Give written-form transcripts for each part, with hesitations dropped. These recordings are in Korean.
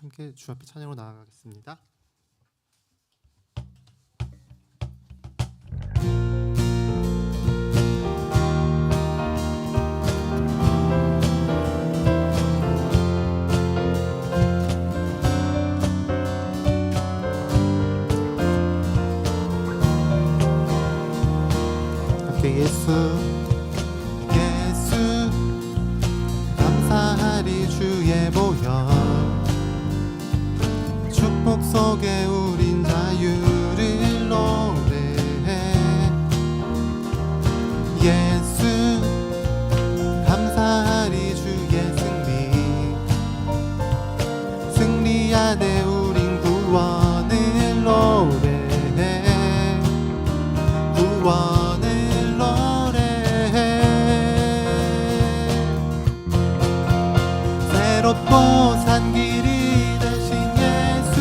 함께 주 앞에 찬양으로 나아가겠습니다. 함께 예수 감사하리 주의 보혈 축복 속에 우린 자유를 노래해. 예수 감사하리 주의 승리 안에 우린 구원을 노래해. 구원을 노래해. 새롭고 산 길이 되신 예수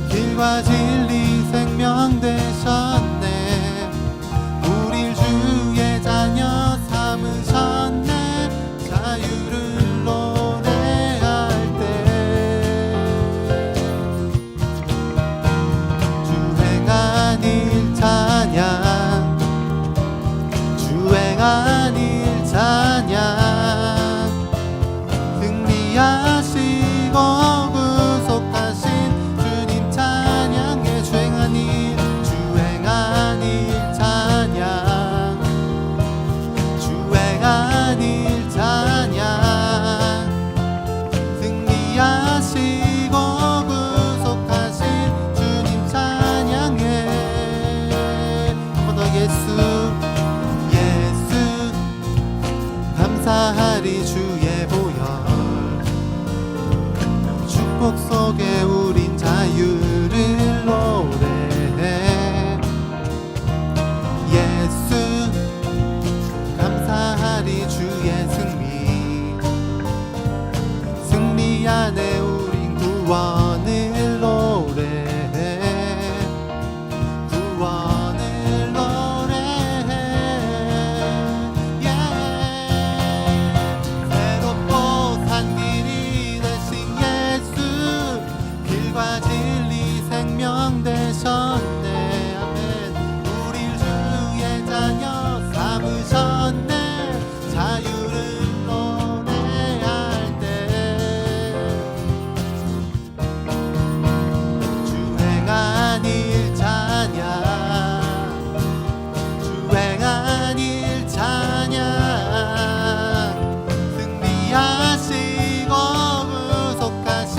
길과 진리 생명 되셨네. 우릴 주의 자녀 삼으셨네. 자유를 노래할 때 주행한 일 찬양, 주행한 일 찬양. 승리하시고 구속하신 주님 찬양해. 주행한 일 찬양, 주행한 일 찬양. 승리하시고 구속하신 주님 찬양해. 한 번 더 예수 감사하리 주의 보혈 축복 속에 우린 자유를 노래해. 예수 감사하리 주의 승리 안에 우린 구원을 노래해. 구원을 노래해. 새롭고 산 길이 되신 예수 길과 진리 생명 되셨네. 아멘. 우릴 주의 자녀 삼으셨네. 자유를 노래할 때 주행한 일 찬양, 주행한 일 찬양. 승리하시고 구속하신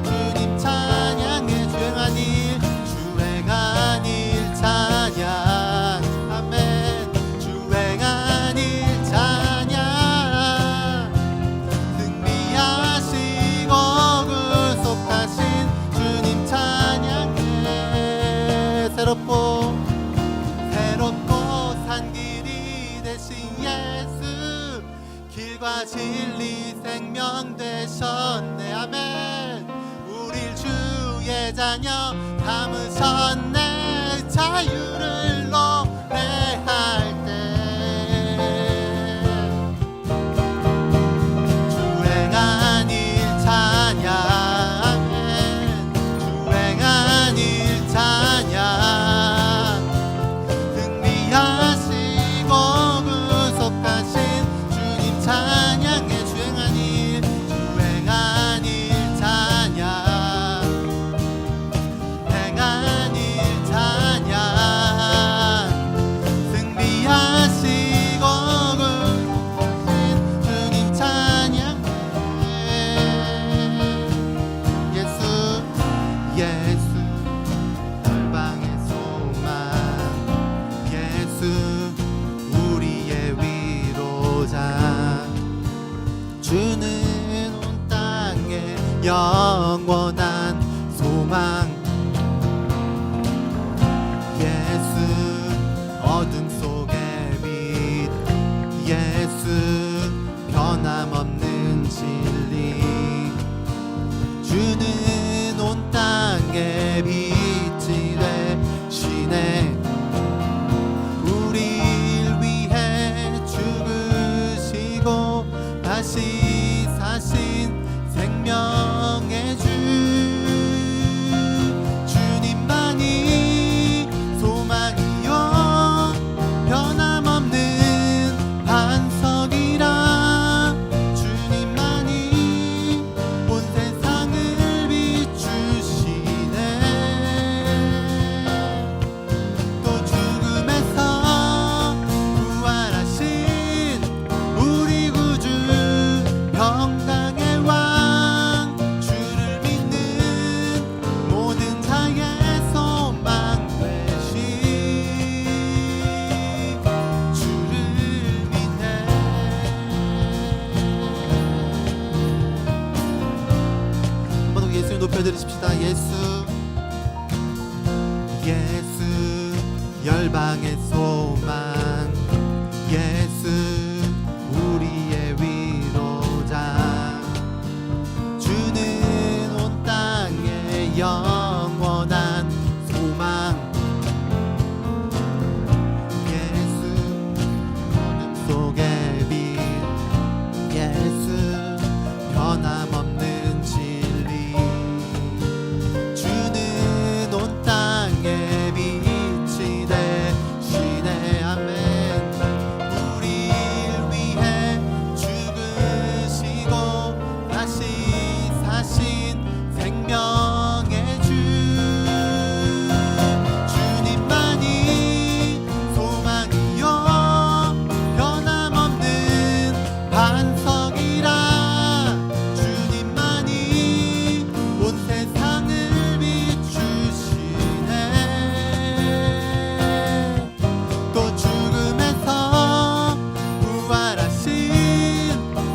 주님 찬양해. 주행한 일 찬양. 아멘. 주행한 일 찬양. 승리하시고 구속하신 주님 찬양해. 새롭고 산 길이 되신 예수 길과 진리 생명 되셨네. 아멘. 우릴 주의 자녀 삼으셨네. 자유를 노래할 때 주행한 일 찬양, 주행한 일 찬양. 승리하시고 구속하신 주님 찬양해. 주행한 일 찬양, 행한 일 찬양. 승리하시고 구속하신 주님 찬양해. 예수 열방의 소망, 예수 우리의 위로자. 주는 온 땅에 영원한 소망. 예수 어둠 속의 빛, 예수 변함없는 진리. 주는 온 땅에 빛이 되시네. 우릴 위해 죽으시고 다시 사신 생명의 주 올려드리십시다. 예수 예수 열방의 소망 예수 우리의 위로자 주는 온 땅의 영원한 소망 예수 어둠 속의 빛 예수 변함없는 진리 주는 온 땅의 빛이 되시네. 아멘. 우리를 위해 죽으시고 다시 사신 생명의 주 주님만이 소망이요 변함없는 반석이라 주님만이 온 세상을 비추시네. 또 죽음에서 부활하신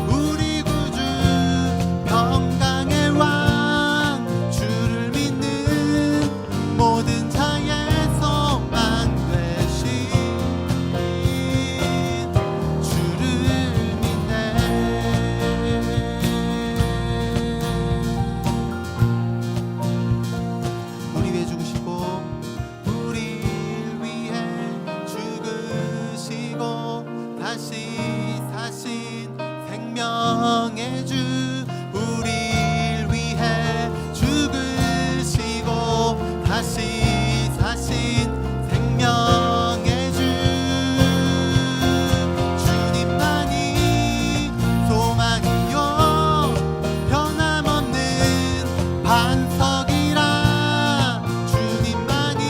우리 구주 평강의 왕 주를 믿는 모든 자의 소망 되신 주를 믿네. 우리 위해 죽으시고 우리를 위해 죽으시고 다시 사신 생명의 주 우리를 위해 죽으시고 다시 사신 생명의 주 주님만이 소망이요 변함없는 반석이라 주님만이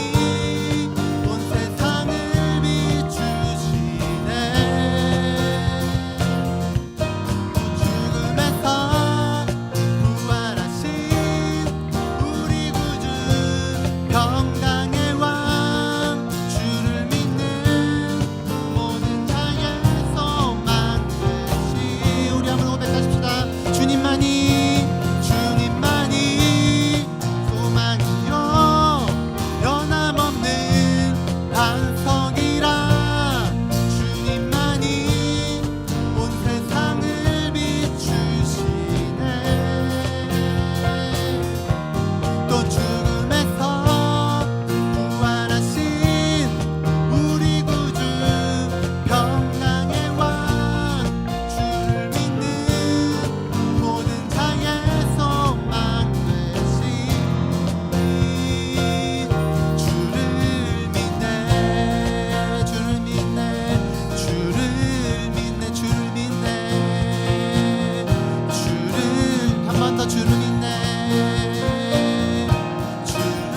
온 세상을 비추시네. 죽음에서 부활하신 우리 구주 평강의 왕 주를 믿는 모든 자의 소망 되시. 우리 한번 고백하십시다. 주님만이 소망이요 변함없는 반석이라 주님만이 온 세상을 비추시네. 또 죽음에서 부활하신 우리 구주 평강의 왕 주를 믿는 모든 자의 소망 되신 주를 믿네. 주를 믿네. 주를 믿네. 주를 믿네. 주를 한 번 더 주를 믿네. 주를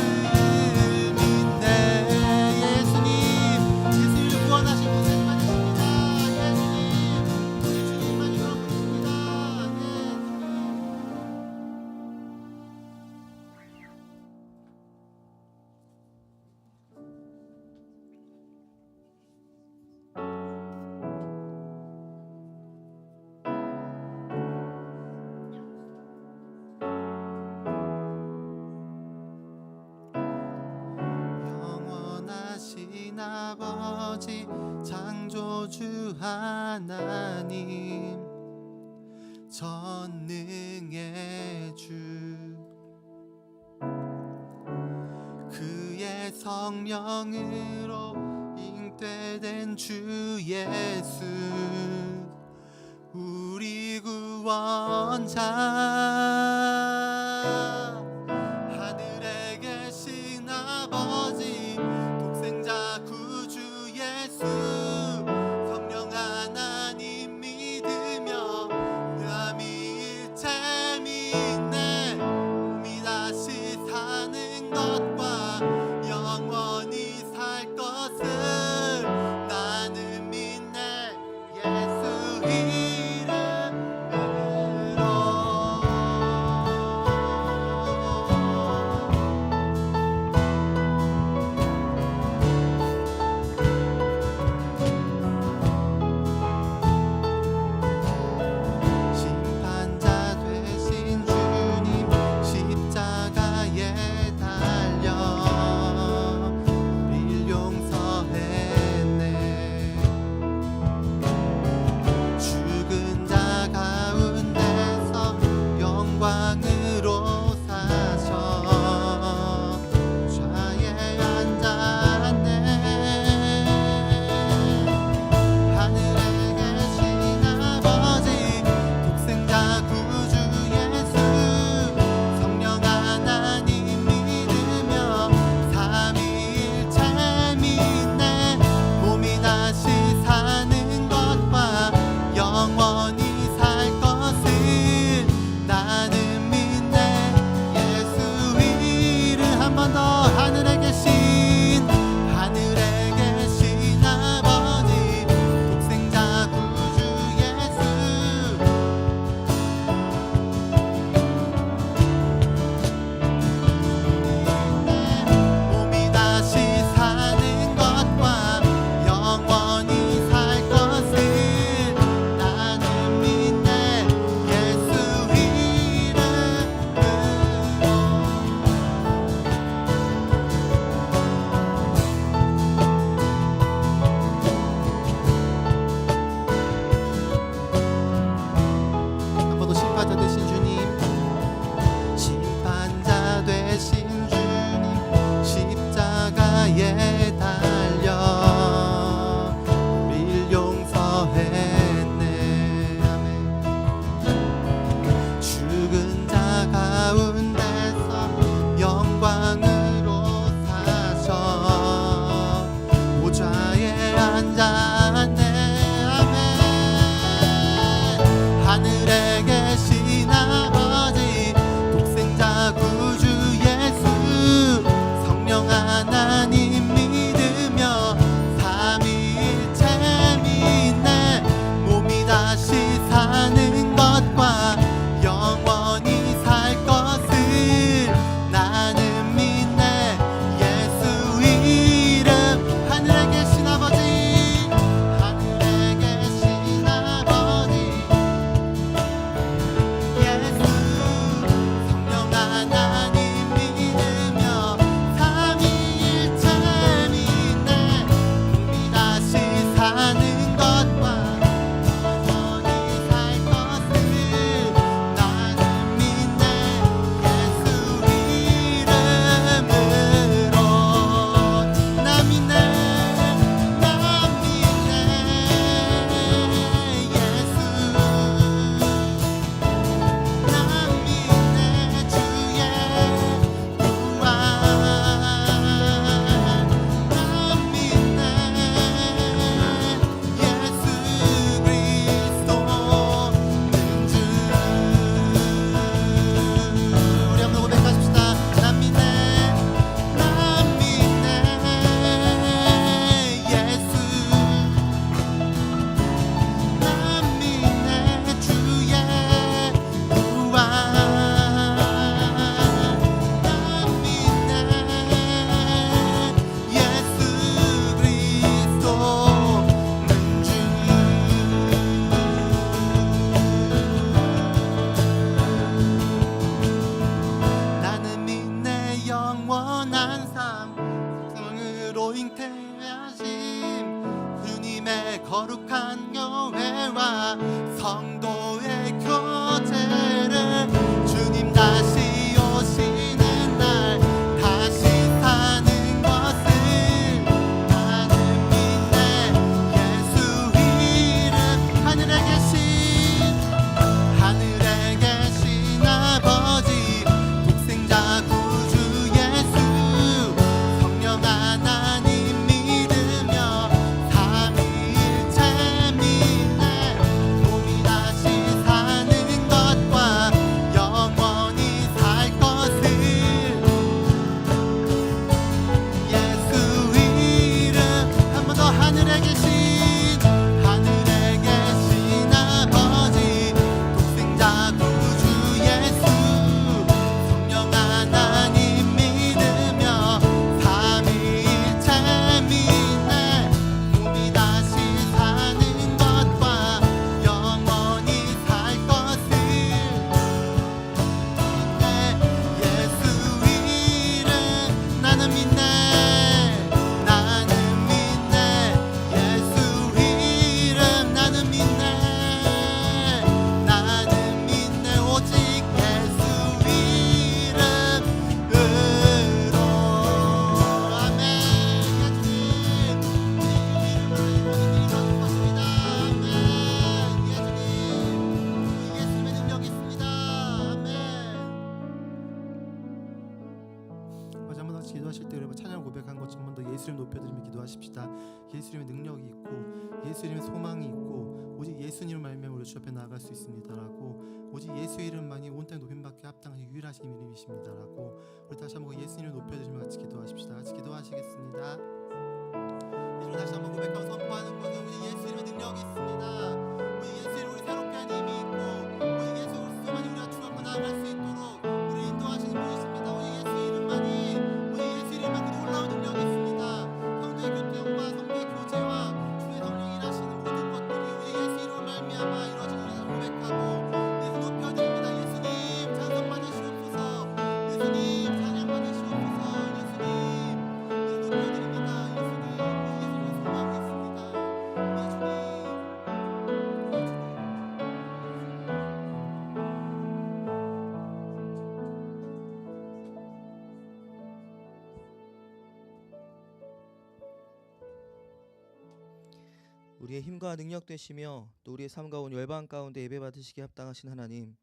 믿네. 예수님 구원하신 고생 많으십니다. 예수님 우리 주님만이 그런 분이십니다. 영원하신 아버지 창조주 하나님 전능의 주 그의 성령으로 잉태된 주 예수 우리 구원자 하늘에 계신 아버지 독생자 구주 예수 성령 하나님 믿으며 삼위일체 믿네 몸이 다시 사는 것과 영원히 살 것을 나는 믿네. 예수 이름으로 영광으로 사셔 좌에 앉았네. 하늘에 계신 아버지 독생자 구주 예수 성령 하나님 믿으며 삼위일체 믿네. 봄이 다시 사는 것과 영원히 살 것을 나는 믿네. 기도하실 때 여러분 찬양 고백한 것처럼 더 예수 이름 높여드리며 기도하십시다. 예수 이름의 능력이 있고 예수 이름의 소망이 있고 오직 예수님을 말미암아 우리 주 앞에 나아갈 수 있습니다라고, 오직 예수 이름만이 온 땅에 높임받게 합당하신 유일하신 이름이십니다라고 우리 다시 한번 예수 이름을 높여드리며 같이 기도하십시다. 같이 기도하시겠습니다. 이제 다시 한번 고백하고 선포하는 것은 오직 예수 이름의 능력이 있습니다. 오직 예수 이름 우리 새롭게 한 힘이 있고 오직 예수 그리스도만이 우리가 주 앞에 나아갈 수 있도록 우리 인도하시는 분이십니다. 오직 예수 이름만이, 오직 예수 이름만 그 놀라운 능력이 있습니다. 성도의 교통과 성도의 교제와 주의 성령이 일하시는 모든 것들이 오직 예수 이름을 말미암아 이루어지는 것을 고백하고 예수 높여드립니다. 예수님 찬송 받으시옵소서. 예수님 찬양 받으시옵소서. 예수님 예수 높여드립니다. 예수님 예수님의 소망이 있습니다. 예수님. 우리의 힘과 능력 되시며 또 우리의 삶과 온 열방 가운데 예배받으시기에 합당하신 하나님,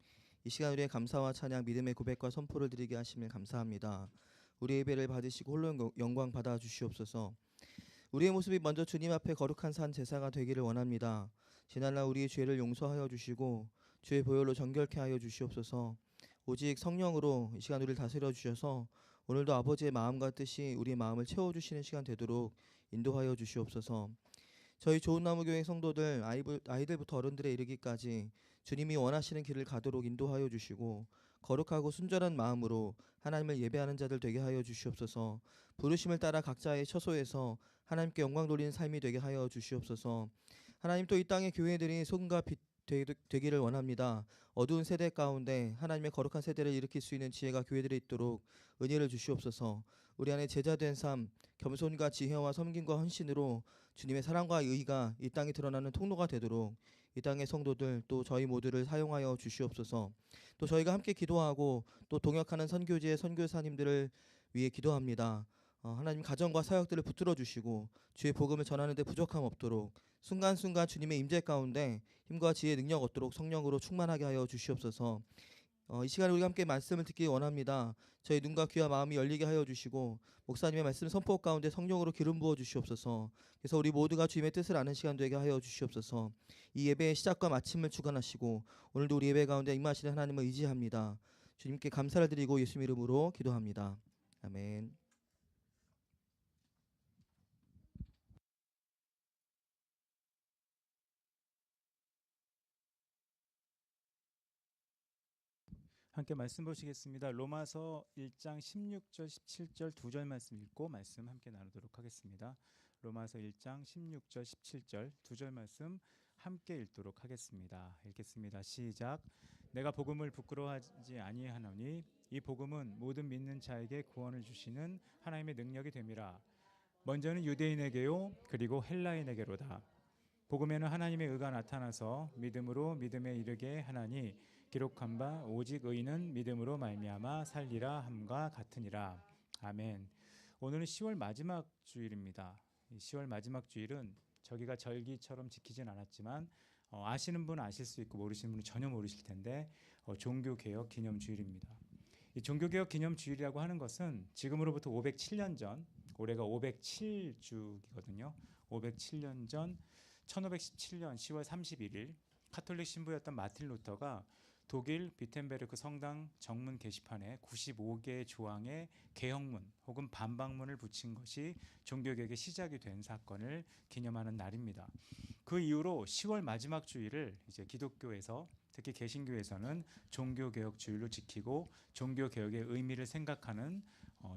이 시간 우리의 감사와 찬양, 믿음의 고백과 선포를 드리게 하심을 감사합니다. 우리의 예배를 받으시고 홀로 영광 받아 주시옵소서. 우리의 모습이 먼저 주님 앞에 거룩한 산 제사가 되기를 원합니다. 지난날 우리의 죄를 용서하여 주시고 주의 보혈로 정결케 하여 주시옵소서. 오직 성령으로 이 시간 우리를 다스려 주셔서 오늘도 아버지의 마음과 뜻이 우리의 마음을 채워주시는 시간 되도록 인도하여 주시옵소서. 저희 좋은나무교회 성도들 아이들부터 어른들에 이르기까지 주님이 원하시는 길을 가도록 인도하여 주시고 거룩하고 순전한 마음으로 하나님을 예배하는 자들 되게 하여 주시옵소서. 부르심을 따라 각자의 처소에서 하나님께 영광 돌리는 삶이 되게 하여 주시옵소서. 하나님, 또 이 땅의 교회들이 소금과 빛 되기를 원합니다. 어두운 세대 가운데 하나님의 거룩한 세대를 일으킬 수 있는 지혜가 교회들에 있도록 은혜를 주시옵소서. 우리 안에 제자된 삶, 겸손과 지혜와 섬김과 헌신으로 주님의 사랑과 의가 이 땅에 드러나는 통로가 되도록 이 땅의 성도들 또 저희 모두를 사용하여 주시옵소서. 또 저희가 함께 기도하고 또 동역하는 선교지의 선교사님들을 위해 기도합니다. 하나님, 가정과 사역들을 붙들어 주시고 주의 복음을 전하는 데 부족함 없도록 순간순간 주님의 임재 가운데 힘과 지혜의 능력 얻도록 성령으로 충만하게 하여 주시옵소서. 이 시간에 우리가 함께 말씀을 듣기 원합니다. 저희 눈과 귀와 마음이 열리게 하여 주시고 목사님의 말씀 선포 가운데 성령으로 기름 부어 주시옵소서. 그래서 우리 모두가 주님의 뜻을 아는 시간 되게 하여 주시옵소서. 이 예배의 시작과 마침을 주관하시고 오늘도 우리 예배 가운데 임하시는 하나님을 의지합니다. 주님께 감사를 드리고 예수님 이름으로 기도합니다. 아멘. 함께 말씀 보시겠습니다. 로마서 1장 16절 17절 두 절 말씀 읽고 말씀 함께 나누도록 하겠습니다. 로마서 1장 16절 17절 두 절 말씀 함께 읽도록 하겠습니다. 읽겠습니다. 시작. 내가 복음을 부끄러워하지 아니하노니 이 복음은 모든 믿는 자에게 구원을 주시는 하나님의 능력이 됨이라. 먼저는 유대인에게요 그리고 헬라인에게로다. 복음에는 하나님의 의가 나타나서 믿음으로 믿음에 이르게 하나니 기록한 바 오직 의인은 믿음으로 말미암아 살리라 함과 같으니라. 아멘. 오늘은 10월 마지막 주일입니다. 10월 마지막 주일은 저기가 절기처럼 지키진 않았지만 아시는 분은 아실 수 있고 모르시는 분은 전혀 모르실 텐데 종교개혁 기념주일입니다. 이 종교개혁 기념주일이라고 하는 것은 지금으로부터 507년 전, 올해가 507주기거든요. 507년 전 1517년 10월 31일 카톨릭 신부였던 마틴 루터가 독일 비텐베르크 성당 정문 게시판에 95개의 조항의 개혁문 혹은 반박문을 붙인 것이 종교개혁의 시작이 된 사건을 기념하는 날입니다. 그 이후로 10월 마지막 주일을 이제 기독교에서 특히 개신교에서는 종교개혁 주일로 지키고 종교개혁의 의미를 생각하는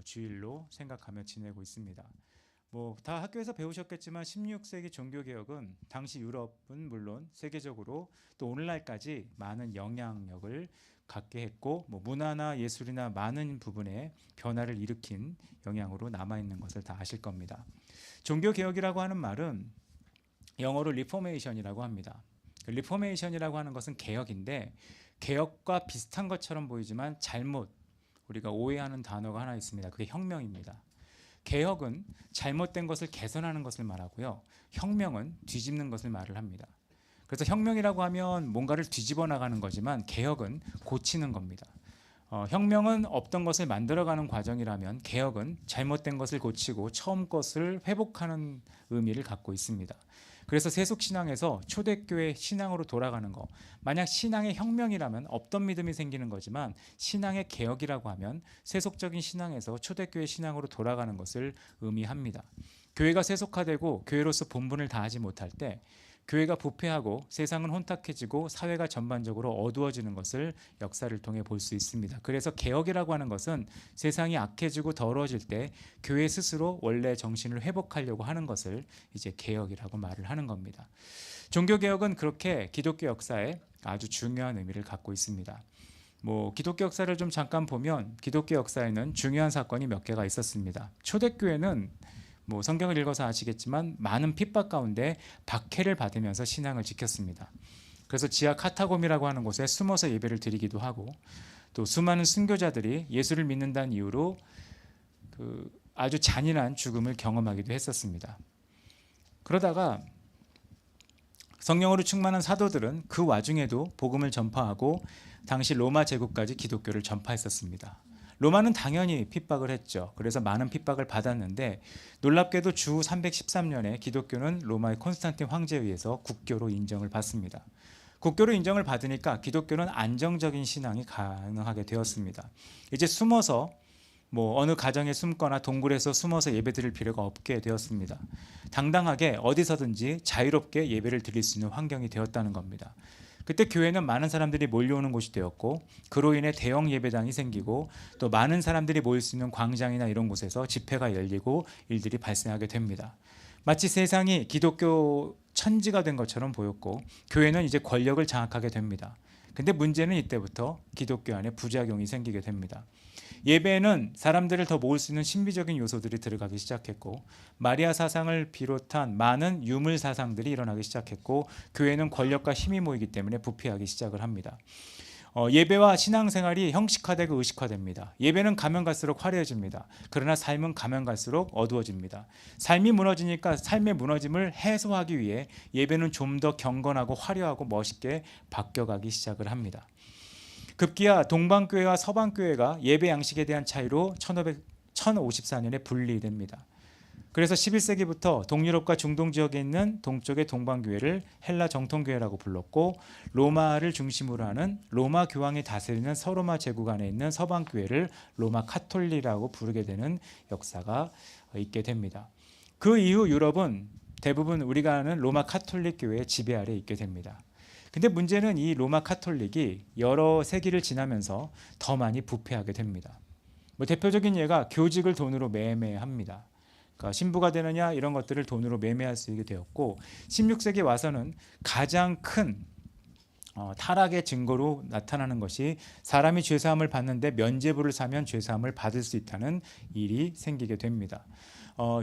주일로 생각하며 지내고 있습니다. 다 학교에서 배우셨겠지만 16세기 종교개혁은 당시 유럽은 물론 세계적으로 또 오늘날까지 많은 영향력을 갖게 했고 문화나 예술이나 많은 부분에 변화를 일으킨 영향으로 남아있는 것을 다 아실 겁니다. 종교개혁이라고 하는 말은 영어로 리포메이션이라고 합니다. 리포메이션이라고 하는 것은 개혁인데 개혁과 비슷한 것처럼 보이지만 잘못 우리가 오해하는 단어가 하나 있습니다. 그게 혁명입니다. 개혁은 잘못된 것을 개선하는 것을 말하고요. 혁명은 뒤집는 것을 말을 합니다. 그래서 혁명이라고 하면 뭔가를 뒤집어 나가는 거지만 개혁은 고치는 겁니다. 혁명은 없던 것을 만들어가는 과정이라면 개혁은 잘못된 것을 고치고 처음 것을 회복하는 의미를 갖고 있습니다. 그래서 세속신앙에서 초대교회 신앙으로 돌아가는 거, 만약 신앙의 혁명이라면 없던 믿음이 생기는 거지만 신앙의 개혁이라고 하면 세속적인 신앙에서 초대교회 신앙으로 돌아가는 것을 의미합니다. 교회가 세속화되고 교회로서 본분을 다하지 못할 때 교회가 부패하고 세상은 혼탁해지고 사회가 전반적으로 어두워지는 것을 역사를 통해 볼 수 있습니다. 그래서 개혁이라고 하는 것은 세상이 악해지고 더러워질 때 교회 스스로 원래 정신을 회복하려고 하는 것을 이제 개혁이라고 말을 하는 겁니다. 종교개혁은 그렇게 기독교 역사에 아주 중요한 의미를 갖고 있습니다. 기독교 역사를 좀 잠깐 보면 기독교 역사에는 중요한 사건이 몇 개가 있었습니다. 초대교회는 성경을 읽어서 아시겠지만 많은 핍박 가운데 박해를 받으면서 신앙을 지켰습니다. 그래서 지하 카타콤이라고 하는 곳에 숨어서 예배를 드리기도 하고 또 수많은 순교자들이 예수를 믿는다는 이유로 아주 잔인한 죽음을 경험하기도 했었습니다. 그러다가 성령으로 충만한 사도들은 그 와중에도 복음을 전파하고 당시 로마 제국까지 기독교를 전파했었습니다. 로마는 당연히 핍박을 했죠. 그래서 많은 핍박을 받았는데 놀랍게도 주 313년에 기독교는 로마의 콘스탄틴 황제에 의해서 국교로 인정을 받습니다. 국교로 인정을 받으니까 기독교는 안정적인 신앙이 가능하게 되었습니다. 이제 숨어서 어느 가정에 숨거나 동굴에서 숨어서 예배드릴 필요가 없게 되었습니다. 당당하게 어디서든지 자유롭게 예배를 드릴 수 있는 환경이 되었다는 겁니다. 그때 교회는 많은 사람들이 몰려오는 곳이 되었고 그로 인해 대형 예배당이 생기고 또 많은 사람들이 모일 수 있는 광장이나 이런 곳에서 집회가 열리고 일들이 발생하게 됩니다. 마치 세상이 기독교 천지가 된 것처럼 보였고 교회는 이제 권력을 장악하게 됩니다. 근데 문제는 이때부터 기독교 안에 부작용이 생기게 됩니다. 예배에는 사람들을 더 모을 수 있는 신비적인 요소들이 들어가기 시작했고 마리아 사상을 비롯한 많은 유물 사상들이 일어나기 시작했고 교회는 권력과 힘이 모이기 때문에 부패하기 시작을 합니다. 예배와 신앙생활이 형식화되고 의식화됩니다. 예배는 가면 갈수록 화려해집니다. 그러나 삶은 가면 갈수록 어두워집니다. 삶이 무너지니까 삶의 무너짐을 해소하기 위해 예배는 좀 더 경건하고 화려하고 멋있게 바뀌어가기 시작을 합니다. 급기야 동방교회와 서방교회가 예배 양식에 대한 차이로 1054년에 분리됩니다. 그래서 11세기부터 동유럽과 중동 지역에 있는 동쪽의 동방교회를 헬라 정통교회라고 불렀고 로마를 중심으로 하는 로마 교황이 다스리는 서로마 제국 안에 있는 서방교회를 로마 카톨릭이라고 부르게 되는 역사가 있게 됩니다. 그 이후 유럽은 대부분 우리가 아는 로마 카톨릭 교회의 지배 아래 있게 됩니다. 근데 문제는 이 로마 카톨릭이 여러 세기를 지나면서 더 많이 부패하게 됩니다. 대표적인 예가 교직을 돈으로 매매합니다. 그러니까 신부가 되느냐 이런 것들을 돈으로 매매할 수 있게 되었고 16세기에 와서는 가장 큰 타락의 증거로 나타나는 것이 사람이 죄사함을 받는데 면죄부를 사면 죄사함을 받을 수 있다는 일이 생기게 됩니다.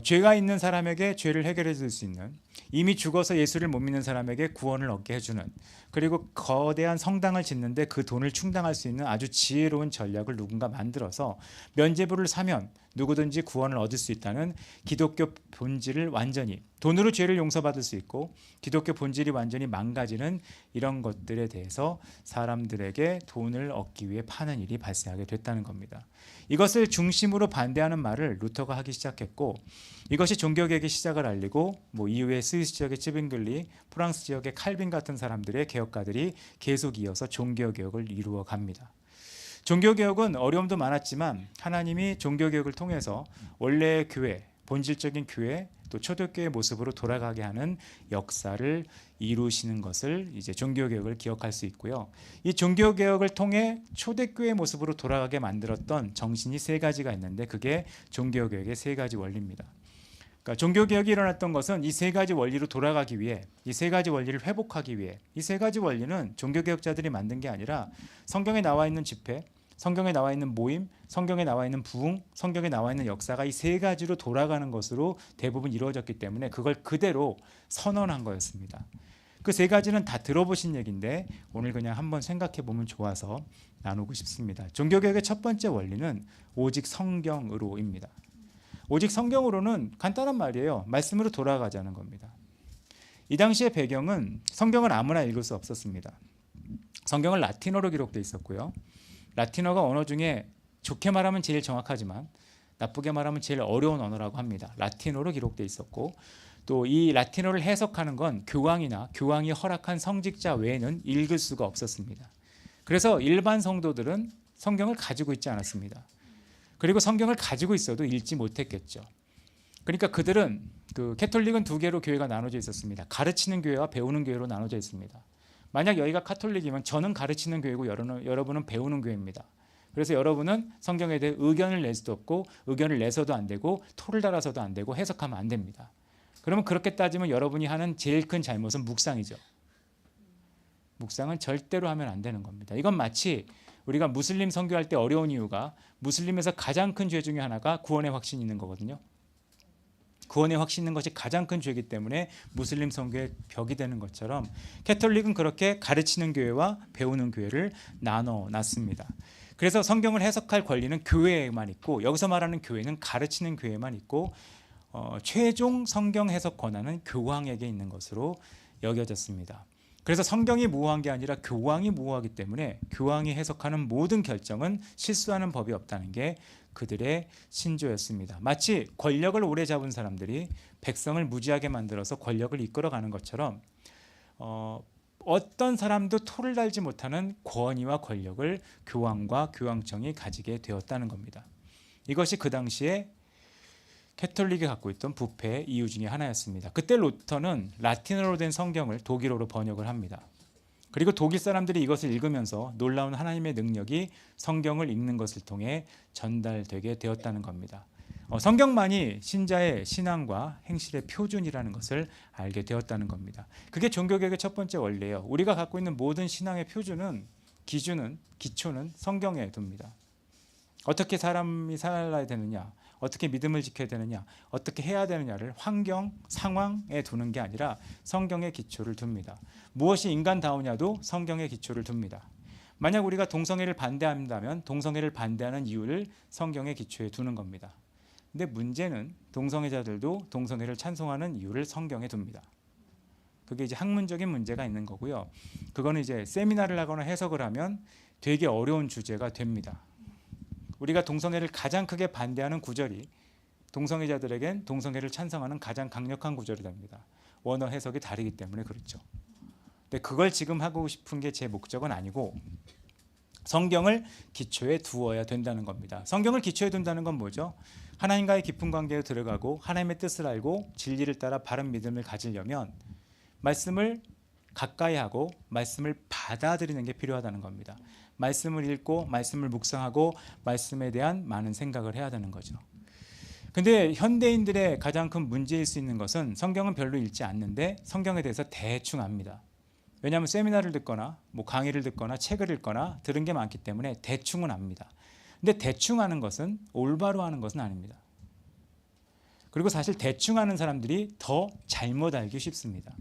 죄가 있는 사람에게 죄를 해결해 줄 수 있는, 이미 죽어서 예수를 못 믿는 사람에게 구원을 얻게 해주는, 그리고 거대한 성당을 짓는데 그 돈을 충당할 수 있는 아주 지혜로운 전략을 누군가 만들어서 면죄부를 사면 누구든지 구원을 얻을 수 있다는 기독교 본질을 완전히, 돈으로 죄를 용서받을 수 있고 기독교 본질이 완전히 망가지는 이런 것들에 대해서 사람들에게 돈을 얻기 위해 파는 일이 발생하게 됐다는 겁니다. 이것을 중심으로 반대하는 말을 루터가 하기 시작했고 이것이 종교개혁의 시작을 알리고 이후에 스위스 지역의 찌빙글리, 프랑스 지역의 칼빈 같은 사람들의 개혁가들이 계속 이어서 종교개혁을 이루어 갑니다. 종교개혁은 어려움도 많았지만 하나님이 종교개혁을 통해서 원래의 교회, 본질적인 교회, 또 초대교회의 모습으로 돌아가게 하는 역사를 이루시는 것을 이제 종교개혁을 기억할 수 있고요. 이 종교개혁을 통해 초대교회의 모습으로 돌아가게 만들었던 정신이 세 가지가 있는데 그게 종교개혁의 세 가지 원리입니다. 그러니까 종교개혁이 일어났던 것은 이 세 가지 원리로 돌아가기 위해, 이 세 가지 원리를 회복하기 위해, 이 세 가지 원리는 종교개혁자들이 만든 게 아니라 성경에 나와 있는 집회, 성경에 나와 있는 모임, 성경에 나와 있는 부흥, 성경에 나와 있는 역사가 이 세 가지로 돌아가는 것으로 대부분 이루어졌기 때문에 그걸 그대로 선언한 거였습니다. 그 세 가지는 다 들어보신 얘기인데 오늘 그냥 한번 생각해 보면 좋아서 나누고 싶습니다. 종교개혁의 첫 번째 원리는 오직 성경으로입니다. 오직 성경으로는 간단한 말이에요. 말씀으로 돌아가자는 겁니다. 이 당시의 배경은 성경을 아무나 읽을 수 없었습니다. 성경은 라틴어로 기록되어 있었고요. 라틴어가 언어 중에 좋게 말하면 제일 정확하지만 나쁘게 말하면 제일 어려운 언어라고 합니다. 라틴어로 기록돼 있었고 또 이 라틴어를 해석하는 건 교황이나 교황이 허락한 성직자 외에는 읽을 수가 없었습니다. 그래서 일반 성도들은 성경을 가지고 있지 않았습니다. 그리고 성경을 가지고 있어도 읽지 못했겠죠. 그러니까 그들은 캐톨릭은 두 개로 교회가 나눠져 있었습니다. 가르치는 교회와 배우는 교회로 나눠져 있습니다. 만약 여기가 카톨릭이면 저는 가르치는 교회고 여러분은 배우는 교회입니다. 그래서 여러분은 성경에 대해 의견을 낼 수도 없고 의견을 내서도 안 되고 토를 달아서도 안 되고 해석하면 안 됩니다. 그러면 그렇게 따지면 여러분이 하는 제일 큰 잘못은 묵상이죠. 묵상은 절대로 하면 안 되는 겁니다. 이건 마치 우리가 무슬림 선교할 때 어려운 이유가 무슬림에서 가장 큰 죄 중에 하나가 구원의 확신이 있는 거거든요. 구원의 확신 있는 것이 가장 큰 죄이기 때문에 무슬림 선교의 벽이 되는 것처럼 캐톨릭은 그렇게 가르치는 교회와 배우는 교회를 나눠 놨습니다. 그래서 성경을 해석할 권리는 교회에만 있고 여기서 말하는 교회는 가르치는 교회에만 있고 최종 성경 해석 권한은 교황에게 있는 것으로 여겨졌습니다. 그래서 성경이 모호한 게 아니라 교황이 모호하기 때문에 교황이 해석하는 모든 결정은 실수하는 법이 없다는 게 그들의 신조였습니다. 마치 권력을 오래 잡은 사람들이 백성을 무지하게 만들어서 권력을 이끌어가는 것처럼 어떤 사람도 토를 달지 못하는 권위와 권력을 교황과 교황청이 가지게 되었다는 겁니다. 이것이 그 당시에 캐톨릭이 갖고 있던 부패의 이유 중에 하나였습니다. 그때 루터는 라틴어로 된 성경을 독일어로 번역을 합니다. 그리고 독일 사람들이 이것을 읽으면서 놀라운 하나님의 능력이 성경을 읽는 것을 통해 전달되게 되었다는 겁니다. 성경만이 신자의 신앙과 행실의 표준이라는 것을 알게 되었다는 겁니다. 그게 종교개혁의 첫 번째 원리예요. 우리가 갖고 있는 모든 신앙의 표준은 기초는 성경에 둡니다. 어떻게 사람이 살아야 되느냐, 어떻게 믿음을 지켜야 되느냐, 어떻게 해야 되느냐를 환경, 상황에 두는 게 아니라 성경에 기초를 둡니다. 무엇이 인간다우냐도 성경에 기초를 둡니다. 만약 우리가 동성애를 반대한다면 동성애를 반대하는 이유를 성경에 기초에 두는 겁니다. 근데 문제는 동성애자들도 동성애를 찬송하는 이유를 성경에 둡니다. 그게 이제 학문적인 문제가 있는 거고요. 그거는 이제 세미나를 하거나 해석을 하면 되게 어려운 주제가 됩니다. 우리가 동성애를 가장 크게 반대하는 구절이 동성애자들에겐 동성애를 찬성하는 가장 강력한 구절이 됩니다. 원어 해석이 다르기 때문에 그렇죠. 근데 그걸 지금 하고 싶은 게 제 목적은 아니고 성경을 기초에 두어야 된다는 겁니다. 성경을 기초에 둔다는 건 뭐죠? 하나님과의 깊은 관계에 들어가고 하나님의 뜻을 알고 진리를 따라 바른 믿음을 가지려면 말씀을 가까이 하고 말씀을 받아들이는 게 필요하다는 겁니다. 말씀을 읽고 말씀을 묵상하고 말씀에 대한 많은 생각을 해야 되는 거죠. 근데 현대인들의 가장 큰 문제일 수 있는 것은 성경은 별로 읽지 않는데 성경에 대해서 대충 압니다. 왜냐하면 세미나를 듣거나 강의를 듣거나 책을 읽거나 들은 게 많기 때문에 대충은 압니다. 근데 대충 하는 것은 올바로 하는 것은 아닙니다. 그리고 사실 대충 하는 사람들이 더 잘못 알기 쉽습니다.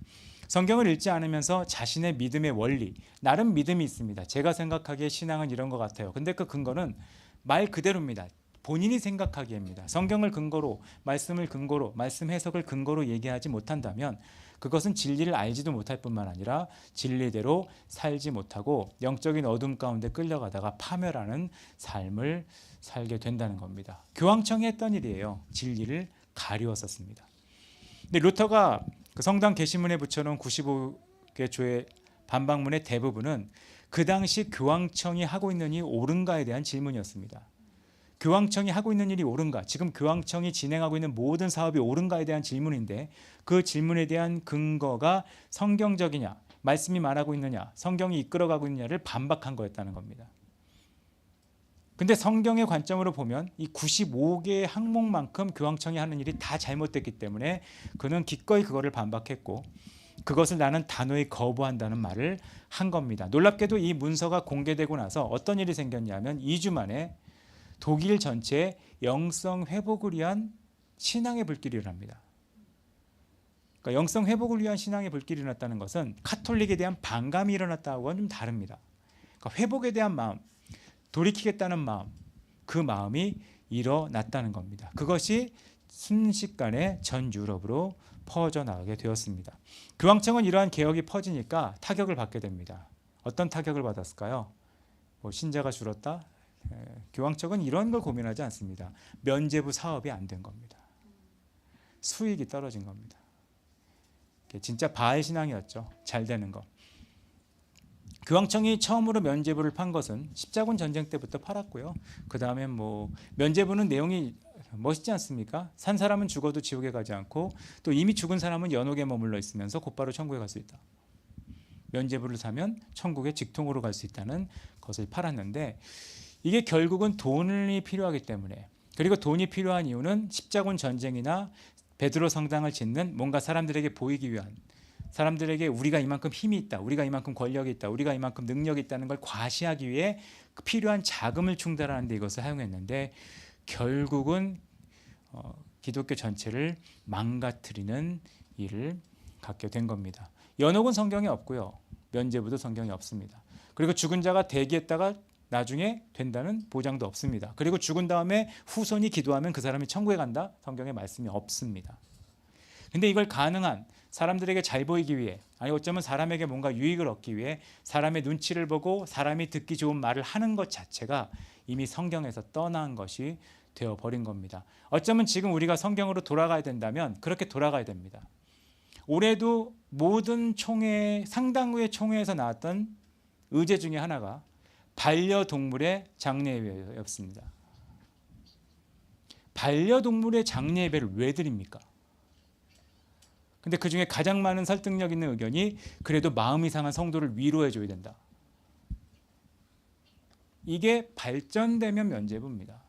성경을 읽지 않으면서 자신의 믿음의 원리, 나름 믿음이 있습니다. 제가 생각하기에 신앙은 이런 것 같아요. 근데 그 근거는 말 그대로입니다. 본인이 생각하기에입니다. 성경을 근거로, 말씀을 근거로, 말씀 해석을 근거로 얘기하지 못한다면 그것은 진리를 알지도 못할 뿐만 아니라 진리대로 살지 못하고 영적인 어둠 가운데 끌려가다가 파멸하는 삶을 살게 된다는 겁니다. 교황청이 했던 일이에요. 진리를 가리웠었습니다. 근데 루터가 그 성당 게시문에 붙여놓은 95개 조의 반박문의 대부분은 그 당시 교황청이 하고 있는 일이 옳은가에 대한 질문이었습니다. 교황청이 하고 있는 일이 옳은가? 지금 교황청이 진행하고 있는 모든 사업이 옳은가에 대한 질문인데 그 질문에 대한 근거가 성경적이냐, 말씀이 말하고 있느냐, 성경이 이끌어가고 있느냐를 반박한 거였다는 겁니다. 근데 성경의 관점으로 보면 이 95개의 항목만큼 교황청이 하는 일이 다 잘못됐기 때문에 그는 기꺼이 그거를 반박했고 그것을 나는 단호히 거부한다는 말을 한 겁니다. 놀랍게도 이 문서가 공개되고 나서 어떤 일이 생겼냐면 2주 만에 독일 전체에 영성 회복을 위한 신앙의 불길이 일어납니다. 그러니까 영성 회복을 위한 신앙의 불길이 일어났다는 것은 카톨릭에 대한 반감이 일어났다고는 좀 다릅니다. 그러니까 회복에 대한 마음, 돌이키겠다는 마음, 그 마음이 일어났다는 겁니다. 그것이 순식간에 전 유럽으로 퍼져나가게 되었습니다. 교황청은 이러한 개혁이 퍼지니까 타격을 받게 됩니다. 어떤 타격을 받았을까요? 뭐 신자가 줄었다. 교황청은 이런 걸 고민하지 않습니다. 면죄부 사업이 안 된 겁니다. 수익이 떨어진 겁니다. 진짜 바알 신앙이었죠. 잘 되는 거. 교황청이 처음으로 면죄부를 판 것은 십자군 전쟁 때부터 팔았고요. 그 다음에 뭐 면죄부는 내용이 멋있지 않습니까? 산 사람은 죽어도 지옥에 가지 않고 또 이미 죽은 사람은 연옥에 머물러 있으면서 곧바로 천국에 갈 수 있다. 면죄부를 사면 천국에 직통으로 갈 수 있다는 것을 팔았는데 이게 결국은 돈이 필요하기 때문에 그리고 돈이 필요한 이유는 십자군 전쟁이나 베드로 성당을 짓는 뭔가 사람들에게 보이기 위한 사람들에게 우리가 이만큼 힘이 있다. 우리가 이만큼 권력이 있다. 우리가 이만큼 능력이 있다는 걸 과시하기 위해 필요한 자금을 충당하는 데 이것을 사용했는데 결국은 기독교 전체를 망가뜨리는 일을 갖게 된 겁니다. 연옥은 성경에 없고요. 면죄부도 성경에 없습니다. 그리고 죽은 자가 대기했다가 나중에 된다는 보장도 없습니다. 그리고 죽은 다음에 후손이 기도하면 그 사람이 천국에 간다? 성경에 말씀이 없습니다. 근데 이걸 가능한 사람들에게 잘 보이기 위해 아니 어쩌면 사람에게 뭔가 유익을 얻기 위해 사람의 눈치를 보고 사람이 듣기 좋은 말을 하는 것 자체가 이미 성경에서 떠난 것이 되어버린 겁니다. 어쩌면 지금 우리가 성경으로 돌아가야 된다면 그렇게 돌아가야 됩니다. 올해도 모든 총회 상당수의 총회에서 나왔던 의제 중에 하나가 반려동물의 장례예배였습니다. 반려동물의 장례예배를 왜 드립니까? 근데 그중에 가장 많은 설득력 있는 의견이 그래도 마음이 상한 성도를 위로해 줘야 된다. 이게 발전되면 면죄부입니다.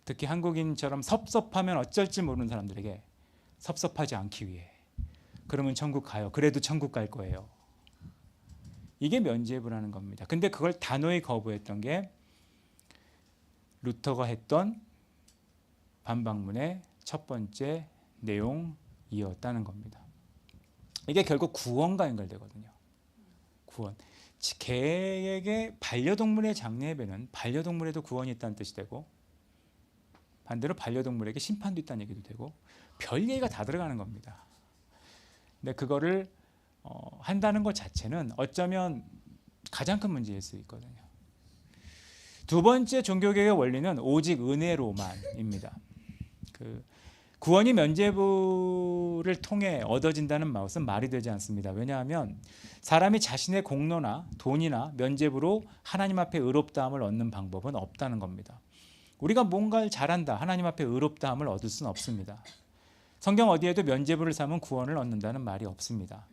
특히 한국인처럼 섭섭하면 어쩔지 모르는 사람들에게 섭섭하지 않기 위해 그러면 천국 가요. 그래도 천국 갈 거예요. 이게 면죄부라는 겁니다. 근데 그걸 단호히 거부했던 게 루터가 했던 반박문의 첫 번째 내용이었다는 겁니다. 이게 결국 구원과 연결되거든요. 구원. 개에게 반려동물의 장례배는 반려동물에도 구원이 있다는 뜻이 되고 반대로 반려동물에게 심판도 있다는 얘기도 되고 별 얘기가 다 들어가는 겁니다. 근데 그거를 한다는 것 자체는 어쩌면 가장 큰 문제일 수 있거든요. 두 번째 종교개혁의 원리는 오직 은혜로만입니다. 구원이 면죄부를 통해 얻어진다는 것은 말이 되지 않습니다. 왜냐하면 사람이 자신의 공로나 돈이나 면죄부로 하나님 앞에 의롭다함을 얻는 방법은 없다는 겁니다. 우리가 뭔가를 잘한다, 하나님 앞에 의롭다함을 얻을 수는 없습니다. 성경 어디에도 면죄부를 삼은 구원을 얻는다는 말이 없습니다.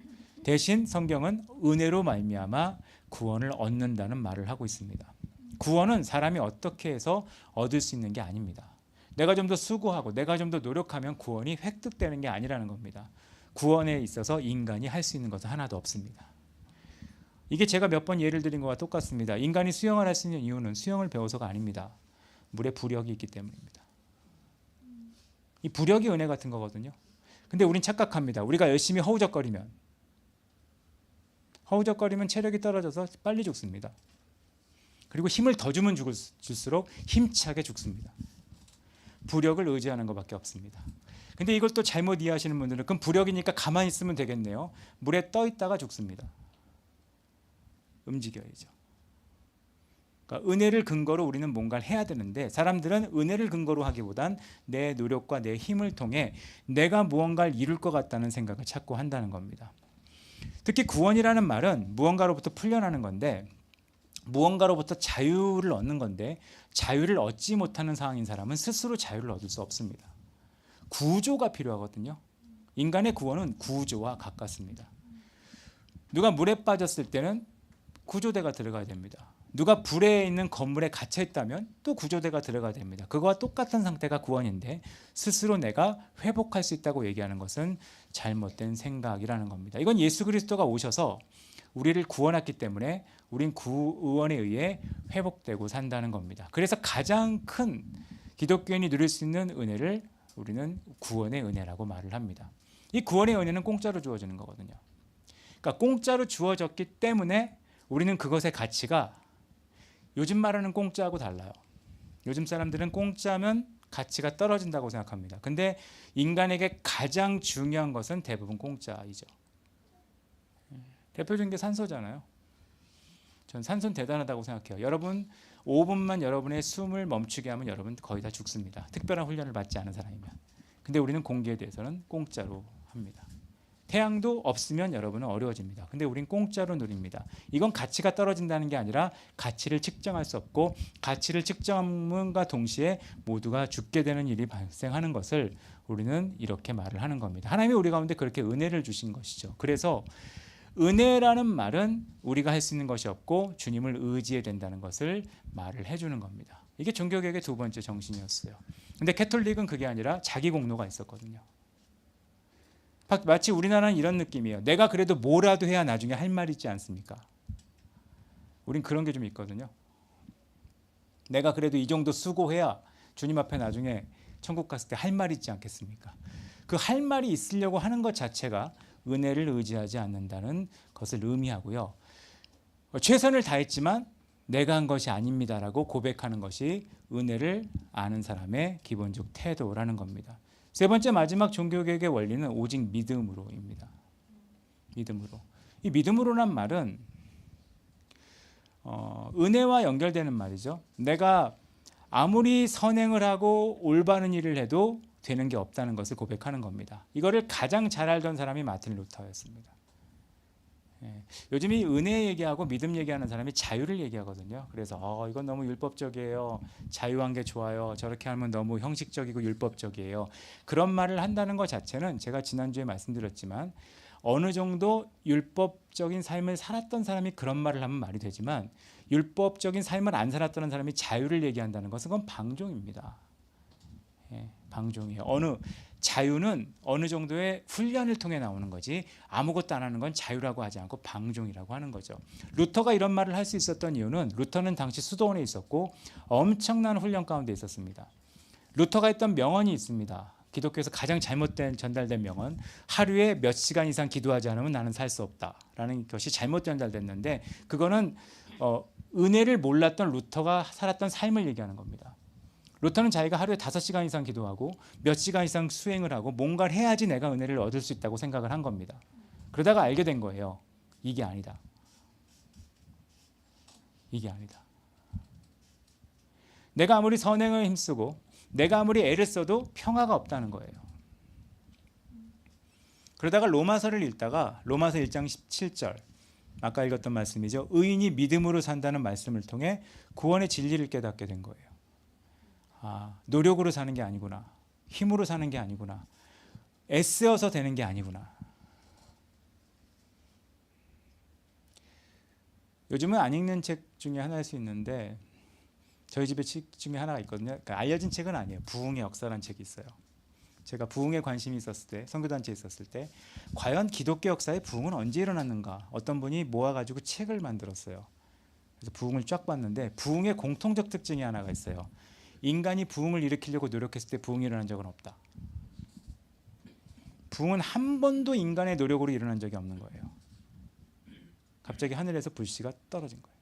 대신 성경은 은혜로 말미암아 구원을 얻는다는 말을 하고 있습니다. 구원은 사람이 어떻게 해서 얻을 수 있는 게 아닙니다. 내가 좀 더 수고하고 내가 좀 더 노력하면 구원이 획득되는 게 아니라는 겁니다. 구원에 있어서 인간이 할 수 있는 것은 하나도 없습니다. 이게 제가 몇 번 예를 드린 것과 똑같습니다. 인간이 수영을 할 수 있는 이유는 수영을 배워서가 아닙니다. 물에 부력이 있기 때문입니다. 이 부력이 은혜 같은 거거든요. 근데 우린 착각합니다. 우리가 열심히 허우적거리면 체력이 떨어져서 빨리 죽습니다. 그리고 힘을 더 주면 줄수록 힘차게 죽습니다. 부력을 의지하는 것밖에 없습니다. 근데 이걸 또 잘못 이해하시는 분들은 그럼 부력이니까 가만히 있으면 되겠네요. 물에 떠 있다가 죽습니다. 움직여야죠. 그러니까 은혜를 근거로 우리는 뭔가를 해야 되는데 사람들은 은혜를 근거로 하기보단 내 노력과 내 힘을 통해 내가 무언가를 이룰 것 같다는 생각을 자꾸 한다는 겁니다. 특히 구원이라는 말은 무언가로부터 풀려나는 건데 무언가로부터 자유를 얻는 건데 자유를 얻지 못하는 상황인 사람은 스스로 자유를 얻을 수 없습니다. 구조가 필요하거든요. 인간의 구원은 구조와 가깝습니다. 누가 물에 빠졌을 때는 구조대가 들어가야 됩니다. 누가 불에 있는 건물에 갇혀 있다면 또 구조대가 들어가야 됩니다. 그거와 똑같은 상태가 구원인데 스스로 내가 회복할 수 있다고 얘기하는 것은 잘못된 생각이라는 겁니다. 이건 예수 그리스도가 오셔서 우리를 구원했기 때문에 우린 구원에 의해 회복되고 산다는 겁니다. 그래서 가장 큰 기독교인이 누릴 수 있는 은혜를 우리는 구원의 은혜라고 말을 합니다. 이 구원의 은혜는 공짜로 주어지는 거거든요. 그러니까 공짜로 주어졌기 때문에 우리는 그것의 가치가 요즘 말하는 공짜하고 달라요. 요즘 사람들은 공짜면 가치가 떨어진다고 생각합니다. 근데 인간에게 가장 중요한 것은 대부분 공짜이죠. 대표적인 게 산소잖아요. 전 산소는 대단하다고 생각해요. 여러분 5분만 여러분의 숨을 멈추게 하면 여러분 거의 다 죽습니다. 특별한 훈련을 받지 않은 사람이면. 근데 우리는 공기에 대해서는 공짜로 합니다. 태양도 없으면 여러분은 어려워집니다. 근데 우린 공짜로 누립니다. 이건 가치가 떨어진다는 게 아니라 가치를 측정할 수 없고 가치를 측정함과 동시에 모두가 죽게 되는 일이 발생하는 것을 우리는 이렇게 말을 하는 겁니다. 하나님이 우리 가운데 그렇게 은혜를 주신 것이죠. 그래서 은혜라는 말은 우리가 할 수 있는 것이 없고 주님을 의지해야 된다는 것을 말을 해주는 겁니다. 이게 종교개혁의 두 번째 정신이었어요. 근데 캐톨릭은 그게 아니라 자기 공로가 있었거든요. 마치 우리나라는 이런 느낌이에요. 내가 그래도 뭐라도 해야 나중에 할 말이 있지 않습니까? 우린 그런 게 좀 있거든요. 내가 그래도 이 정도 수고해야 주님 앞에 나중에 천국 갔을 때 할 말이 있지 않겠습니까? 그 할 말이 있으려고 하는 것 자체가 은혜를 의지하지 않는다는 것을 의미하고요. 최선을 다했지만 내가 한 것이 아닙니다라고 고백하는 것이 은혜를 아는 사람의 기본적 태도라는 겁니다. 세 번째 마지막 종교개혁의 원리는 오직 믿음으로입니다. 믿음으로. 이 믿음으로란 말은 은혜와 연결되는 말이죠. 내가 아무리 선행을 하고 올바른 일을 해도 되는 게 없다는 것을 고백하는 겁니다. 이거를 가장 잘 알던 사람이 마틴 루터였습니다. 요즘 이 은혜 얘기하고 믿음 얘기하는 사람이 자유를 얘기하거든요. 그래서 이건 너무 율법적이에요. 자유한 게 좋아요. 저렇게 하면 너무 형식적이고 율법적이에요. 그런 말을 한다는 것 자체는 제가 지난주에 말씀드렸지만 어느 정도 율법적인 삶을 살았던 사람이 그런 말을 하면 말이 되지만 율법적인 삶을 안 살았던 사람이 자유를 얘기한다는 것은 그건 방종입니다. 방종이에요. 자유는 어느 정도의 훈련을 통해 나오는 거지 아무것도 안 하는 건 자유라고 하지 않고 방종이라고 하는 거죠. 루터가 이런 말을 할 수 있었던 이유는 루터는 당시 수도원에 있었고 엄청난 훈련 가운데 있었습니다. 루터가 했던 명언이 있습니다. 기독교에서 가장 잘못된 전달된 명언, 하루에 몇 시간 이상 기도하지 않으면 나는 살 수 없다라는 것이 잘못 전달됐는데 그거는 은혜를 몰랐던 루터가 살았던 삶을 얘기하는 겁니다. 루터는 자기가 하루에 5시간 이상 기도하고 몇 시간 이상 수행을 하고 뭔가를 해야지 내가 은혜를 얻을 수 있다고 생각을 한 겁니다. 그러다가 알게 된 거예요. 이게 아니다. 이게 아니다. 내가 아무리 선행을 힘쓰고 내가 아무리 애를 써도 평화가 없다는 거예요. 그러다가 로마서를 읽다가 로마서 1장 17절 아까 읽었던 말씀이죠. 의인이 믿음으로 산다는 말씀을 통해 구원의 진리를 깨닫게 된 거예요. 노력으로 사는 게 아니구나. 힘으로 사는 게 아니구나. 애쓰어서 되는 게 아니구나. 요즘은 안 읽는 책 중에 하나일 수 있는데 저희 집에 책 중에 하나가 있거든요. 그러니까 알려진 책은 아니에요. 부흥의 역사라는 책이 있어요. 제가 부흥에 관심이 있었을 때, 선교단체에 있었을 때 과연 기독교 역사의 부흥은 언제 일어났는가? 어떤 분이 모아가지고 책을 만들었어요. 그래서 부흥을 쫙 봤는데 부흥의 공통적 특징이 하나가 있어요. 인간이 부흥을 일으키려고 노력했을 때 부흥이 일어난 적은 없다. 부흥은 한 번도 인간의 노력으로 일어난 적이 없는 거예요. 갑자기 하늘에서 불씨가 떨어진 거예요.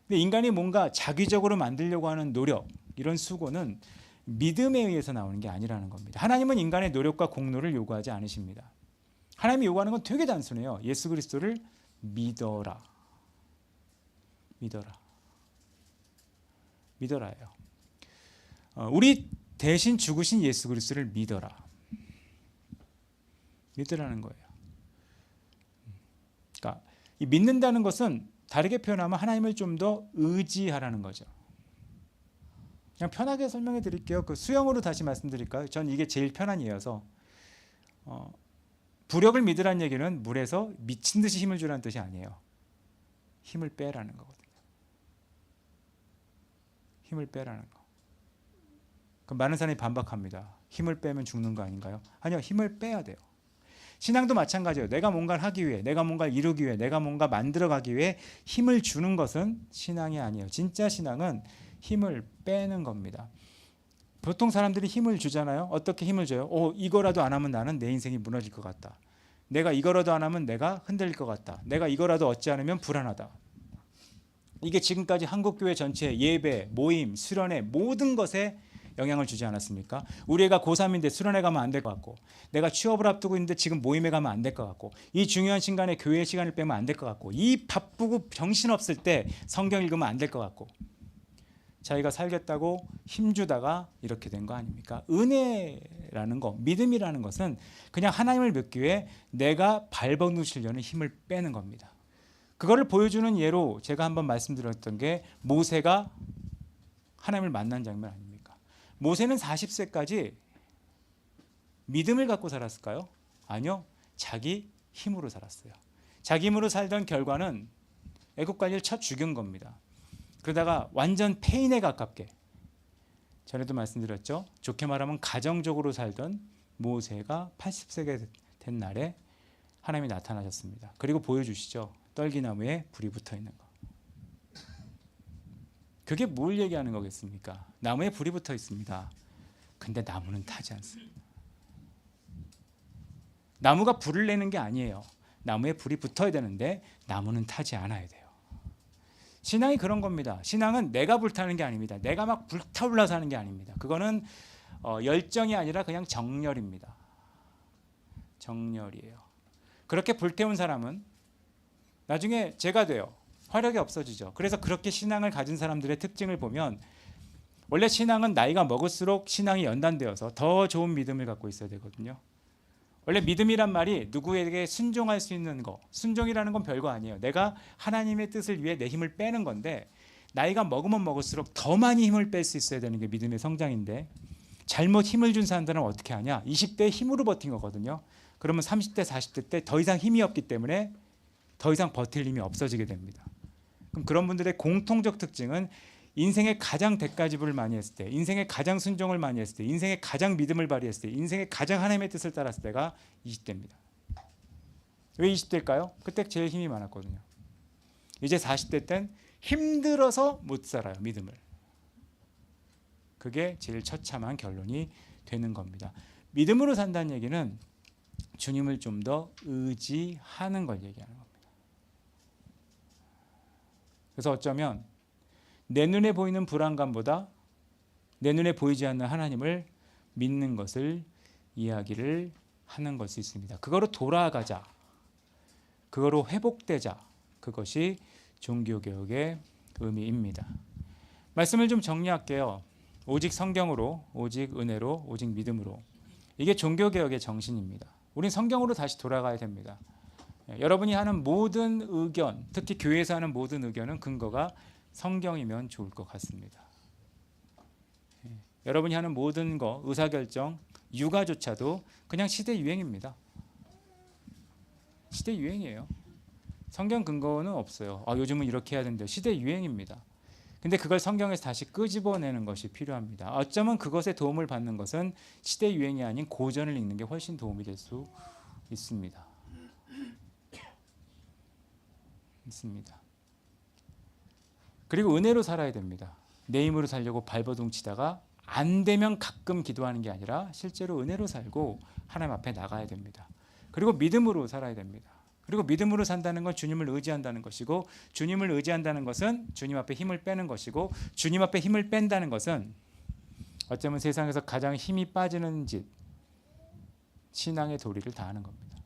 근데 인간이 뭔가 자기적으로 만들려고 하는 노력, 이런 수고는 믿음에 의해서 나오는 게 아니라는 겁니다. 하나님은 인간의 노력과 공로를 요구하지 않으십니다. 하나님이 요구하는 건 되게 단순해요. 예수 그리스도를 믿어라. 믿어라. 믿어라예요. 우리 대신 죽으신 예수 그리스도를 믿어라. 믿으라는 거예요. 그러니까 이 믿는다는 것은 다르게 표현하면 하나님을 좀 더 의지하라는 거죠. 그냥 편하게 설명해 드릴게요. 그 수영으로 다시 말씀드릴까요? 전 이게 제일 편한 이어서 부력을 믿으라는 얘기는 물에서 미친 듯이 힘을 주라는 뜻이 아니에요. 힘을 빼라는 거거든요. 힘을 빼라는 거. 그럼 많은 사람이 반박합니다. 힘을 빼면 죽는 거 아닌가요? 아니요. 힘을 빼야 돼요. 신앙도 마찬가지예요. 내가 뭔가를 하기 위해, 내가 뭔가를 이루기 위해, 내가 뭔가 만들어가기 위해 힘을 주는 것은 신앙이 아니에요. 진짜 신앙은 힘을 빼는 겁니다. 보통 사람들이 힘을 주잖아요. 어떻게 힘을 줘요? 이거라도 안 하면 나는 내 인생이 무너질 것 같다. 내가 이거라도 안 하면 내가 흔들릴 것 같다. 내가 이거라도 얻지 않으면 불안하다. 이게 지금까지 한국교회 전체 예배, 모임, 수련회 모든 것의 영향을 주지 않았습니까? 우리 애가 고3인데 수련회 가면 안 될 것 같고, 내가 취업을 앞두고 있는데 지금 모임에 가면 안 될 것 같고, 이 중요한 시간에 교회 시간을 빼면 안 될 것 같고, 이 바쁘고 정신없을 때 성경 읽으면 안 될 것 같고, 자기가 살겠다고 힘주다가 이렇게 된 거 아닙니까? 은혜라는 거, 믿음이라는 것은 그냥 하나님을 믿기 위해 내가 밟아놓으시려는 힘을 빼는 겁니다. 그거를 보여주는 예로 제가 한번 말씀드렸던 게 모세가 하나님을 만난 장면 아닙니까? 모세는 40세까지 믿음을 갖고 살았을까요? 아니요. 자기 힘으로 살았어요. 자기 힘으로 살던 결과는 애국까지를 쳐 죽인 겁니다. 그러다가 완전 폐인에 가깝게, 전에도 말씀드렸죠. 좋게 말하면 가정적으로 살던 모세가 80세가 된 날에 하나님이 나타나셨습니다. 그리고 보여주시죠. 떨기나무에 불이 붙어 있는 거. 그게 뭘 얘기하는 거겠습니까? 나무에 불이 붙어 있습니다. 근데 나무는 타지 않습니다. 나무가 불을 내는 게 아니에요. 나무에 불이 붙어야 되는데 나무는 타지 않아야 돼요. 신앙이 그런 겁니다. 신앙은 내가 불타는 게 아닙니다. 내가 막 불타올라서 하는 게 아닙니다. 그거는 열정이 아니라 그냥 정열입니다. 정열이에요. 그렇게 불태운 사람은 나중에 죄가 돼요. 화력이 없어지죠. 그래서 그렇게 신앙을 가진 사람들의 특징을 보면 원래 신앙은 나이가 먹을수록 신앙이 연단되어서 더 좋은 믿음을 갖고 있어야 되거든요. 원래 믿음이란 말이 누구에게 순종할 수 있는 거, 순종이라는 건 별거 아니에요. 내가 하나님의 뜻을 위해 내 힘을 빼는 건데 나이가 먹으면 먹을수록 더 많이 힘을 뺄 수 있어야 되는 게 믿음의 성장인데 잘못 힘을 준 사람들은 어떻게 하냐? 20대에 힘으로 버틴 거거든요. 그러면 30대, 40대 때 더 이상 힘이 없기 때문에 더 이상 버틸 힘이 없어지게 됩니다. 그럼 그런 분들의 공통적 특징은 인생의 가장 대가집을 많이 했을 때, 인생의 가장 순종을 많이 했을 때, 인생의 가장 믿음을 발휘했을 때, 인생의 가장 하나님의 뜻을 따랐을 때가 20대입니다. 왜 20대일까요? 그때 제일 힘이 많았거든요. 이제 40대 땐 힘들어서 못 살아요, 믿음을. 그게 제일 처참한 결론이 되는 겁니다. 믿음으로 산다는 얘기는 주님을 좀 더 의지하는 걸 얘기하는 겁니다. 그래서 어쩌면 내 눈에 보이는 불안감보다 내 눈에 보이지 않는 하나님을 믿는 것을 이야기를 하는 것이 있습니다. 그거로 돌아가자, 그거로 회복되자, 그것이 종교개혁의 의미입니다. 말씀을 좀 정리할게요. 오직 성경으로, 오직 은혜로, 오직 믿음으로. 이게 종교개혁의 정신입니다. 우린 성경으로 다시 돌아가야 됩니다. 여러분이 하는 모든 의견, 특히 교회에서 하는 모든 의견은 근거가 성경이면 좋을 것 같습니다. 여러분이 하는 모든 거, 의사결정, 육아조차도 그냥 시대 유행입니다. 시대 유행이에요. 성경 근거는 없어요. 요즘은 이렇게 해야 된대요. 시대 유행입니다. 근데 그걸 성경에서 다시 끄집어내는 것이 필요합니다. 어쩌면 그것에 도움을 받는 것은 시대 유행이 아닌 고전을 읽는 게 훨씬 도움이 될 수 있습니다. 그리고 은혜로 살아야 됩니다. 내 힘으로 살려고 발버둥치다가 안 되면 가끔 기도하는 게 아니라 실제로 은혜로 살고 하나님 앞에 나가야 됩니다. 그리고 믿음으로 살아야 됩니다. 그리고 믿음으로 산다는 건 주님을 의지한다는 것이고, 주님을 의지한다는 것은 주님 앞에 힘을 빼는 것이고, 주님 앞에 힘을 뺀다는 것은 어쩌면 세상에서 가장 힘이 빠지는 짓, 신앙의 도리를 다하는 겁니다.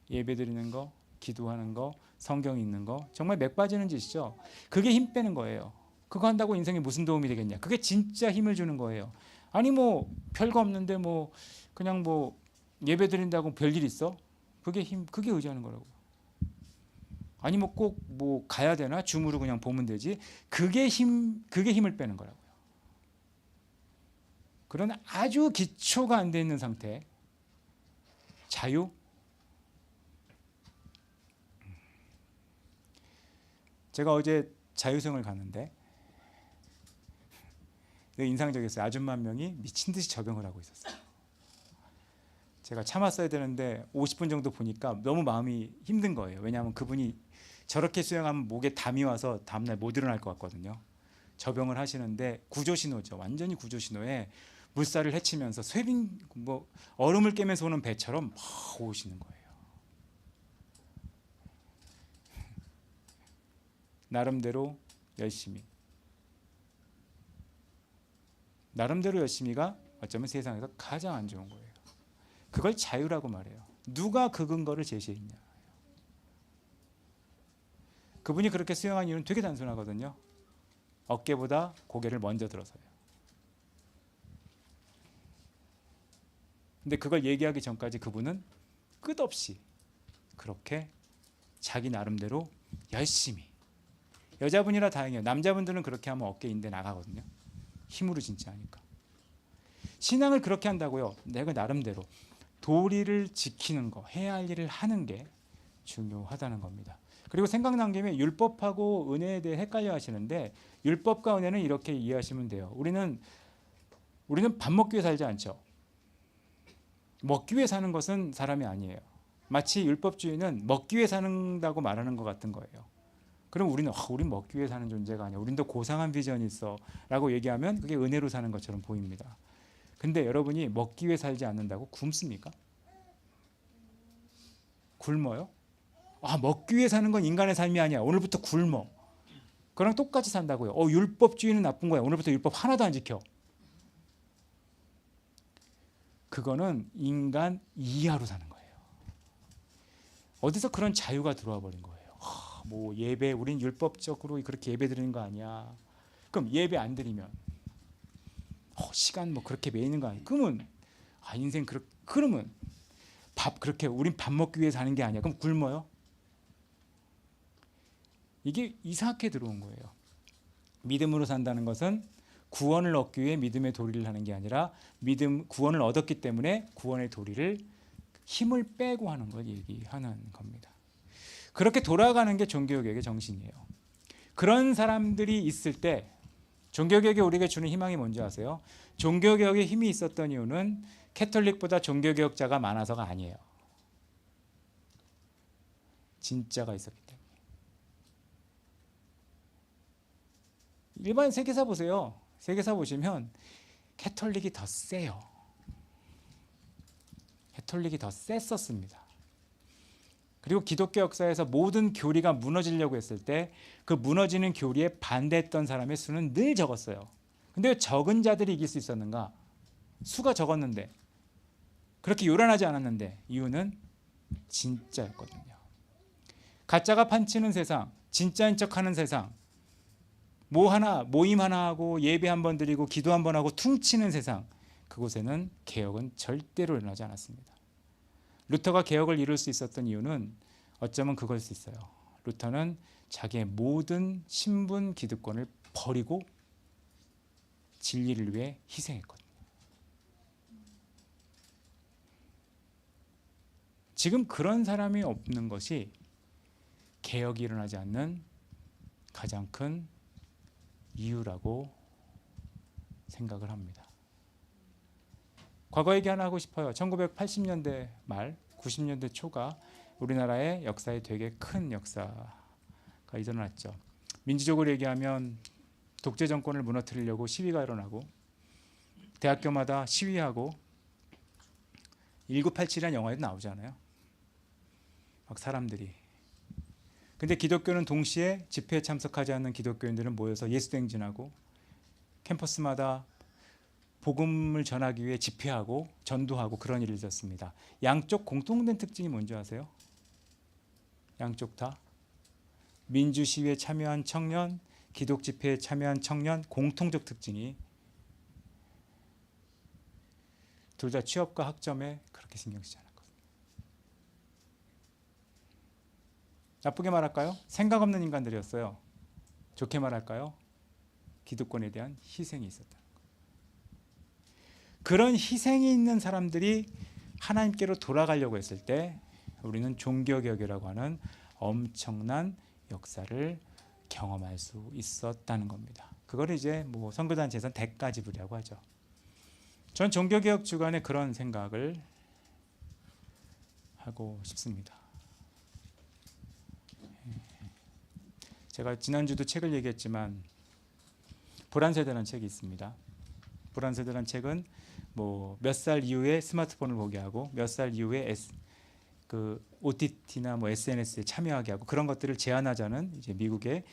예배드리는 거, 기도하는 거, 성경 읽는 거, 정말 맥 빠지는 짓이죠. 그게 힘 빼는 거예요. 그거 한다고 인생에 무슨 도움이 되겠냐? 그게 진짜 힘을 주는 거예요. 아니 뭐 별거 없는데 뭐 그냥 뭐 예배드린다고 별일 있어? 그게 힘, 그게 의지하는 거라고. 아니 뭐 꼭 뭐 가야 되나? 줌으로 그냥 보면 되지. 그게 힘을 빼는 거라고요. 그런 아주 기초가 안 돼 있는 상태, 자유. 제가 어제 자유성을 갔는데 인상적이었어요. 아줌마 한 명이 미친 듯이 접영을 하고 있었어요. 제가 참았어야 되는데 50분 정도 보니까 너무 마음이 힘든 거예요. 왜냐하면 그분이 저렇게 수영하면 목에 담이 와서 다음날 못 일어날 것 같거든요. 접영을 하시는데 구조신호죠. 완전히 구조신호에 물살을 헤치면서 쇠빙 뭐 얼음을 깨면서 오는 배처럼 막 오시는 거예요. 나름대로 열심히. 나름대로 열심히가 어쩌면 세상에서 가장 안 좋은 거예요. 그걸 자유라고 말해요. 누가 그 근거를 제시했냐. 그분이 그렇게 수용한 이유는 되게 단순하거든요. 어깨보다 고개를 먼저 들어서요. 근데 그걸 얘기하기 전까지 그분은 끝없이 그렇게 자기 나름대로 열심히. 여자분이라 다행이에요. 남자분들은 그렇게 하면 어깨인데 나가거든요. 힘으로 진짜 하니까. 신앙을 그렇게 한다고요. 내가 나름대로 도리를 지키는 거, 해야 할 일을 하는 게 중요하다는 겁니다. 그리고 생각난 김에 율법하고 은혜에 대해 헷갈려 하시는데, 율법과 은혜는 이렇게 이해하시면 돼요. 우리는 밥 먹기 위해 살지 않죠. 먹기 위해 사는 것은 사람이 아니에요. 마치 율법주의는 먹기 위해 산다고 말하는 것 같은 거예요. 그럼 우리는 우린 먹기 위해 사는 존재가 아니야. 우린 더 고상한 비전이 있어 라고 얘기하면 그게 은혜로 사는 것처럼 보입니다. 근데 여러분이 먹기 위해 살지 않는다고 굶습니까? 굶어요? 먹기 위해 사는 건 인간의 삶이 아니야. 오늘부터 굶어. 그랑 똑같이 산다고요. 율법주의는 나쁜 거야. 오늘부터 율법 하나도 안 지켜. 그거는 인간 이하로 사는 거예요. 어디서 그런 자유가 들어와 버린 거예요. 뭐 예배, 우린 율법적으로 그렇게 예배 드리는 거 아니야. 그럼 예배 안 드리면 시간 뭐 그렇게 매이는 거 아니야. 그러면 인생 그러면 우린 밥 먹기 위해 사는 게 아니야. 그럼 굶어요? 이게 이상하게 들어온 거예요. 믿음으로 산다는 것은 구원을 얻기 위해 믿음의 도리를 하는 게 아니라 구원을 얻었기 때문에 구원의 도리를 힘을 빼고 하는 걸 얘기하는 겁니다. 그렇게 돌아가는 게 종교개혁의 정신이에요. 그런 사람들이 있을 때 종교개혁이 우리에게 주는 희망이 뭔지 아세요? 종교개혁에 힘이 있었던 이유는 캐톨릭보다 종교개혁자가 많아서가 아니에요. 진짜가 있었기 때문에. 일반 세계사 보세요. 세계사 보시면 캐톨릭이 더 세요. 캐톨릭이 더 셌었습니다. 그리고 기독교 역사에서 모든 교리가 무너지려고 했을 때 그 무너지는 교리에 반대했던 사람의 수는 늘 적었어요. 근데 왜 적은 자들이 이길 수 있었는가? 수가 적었는데, 그렇게 요란하지 않았는데, 이유는 진짜였거든요. 가짜가 판치는 세상, 진짜인 척하는 세상, 모임 하나 하고 예배 한 번 드리고 기도 한 번 하고 퉁치는 세상, 그곳에는 개혁은 절대로 일어나지 않았습니다. 루터가 개혁을 이룰 수 있었던 이유는 어쩌면 그걸 수 있어요. 루터는 자기의 모든 신분 기득권을 버리고 진리를 위해 희생했거든요. 지금 그런 사람이 없는 것이 개혁이 일어나지 않는 가장 큰 이유라고 생각을 합니다. 과거 얘기 하나 하고 싶어요. 1980년대 말, 90년대 초가 우리나라의 역사에 되게 큰 역사가 일어났죠. 민주적으로 얘기하면 독재 정권을 무너뜨리려고 시위가 일어나고 대학교마다 시위하고 1987이라는 영화에도 나오잖아요. 막 사람들이. 근데 기독교는 동시에 집회에 참석하지 않는 기독교인들은 모여서 예수행진하고 캠퍼스마다 복음을 전하기 위해 집회하고 전도하고 그런 일을 있었습니다. 양쪽 공통된 특징이 뭔지 아세요? 양쪽 다 민주시위에 참여한 청년, 기독 집회에 참여한 청년, 공통적 특징이 둘 다 취업과 학점에 그렇게 신경 쓰지 않았거든요. 나쁘게 말할까요? 생각 없는 인간들이었어요. 좋게 말할까요? 기득권에 대한 희생이 있었다. 그런 희생이 있는 사람들이 하나님께로 돌아가려고 했을 때 우리는 종교개혁이라고 하는 엄청난 역사를 경험할 수 있었다는 겁니다. 그걸 이제 뭐 선교단 재산 대가지불이라고 하죠. 전 종교개혁 주간에 그런 생각을 하고 싶습니다. 제가 지난주도 책을 얘기했지만 불안세대라는 책이 있습니다. 불안세대라는 책은 뭐 몇 살 이후에 스마트폰을 보게 하고 몇 살 이후에 OTT나 뭐 SNS에 참여하게 하고 그런 것들을 제한하자는 이제 미국의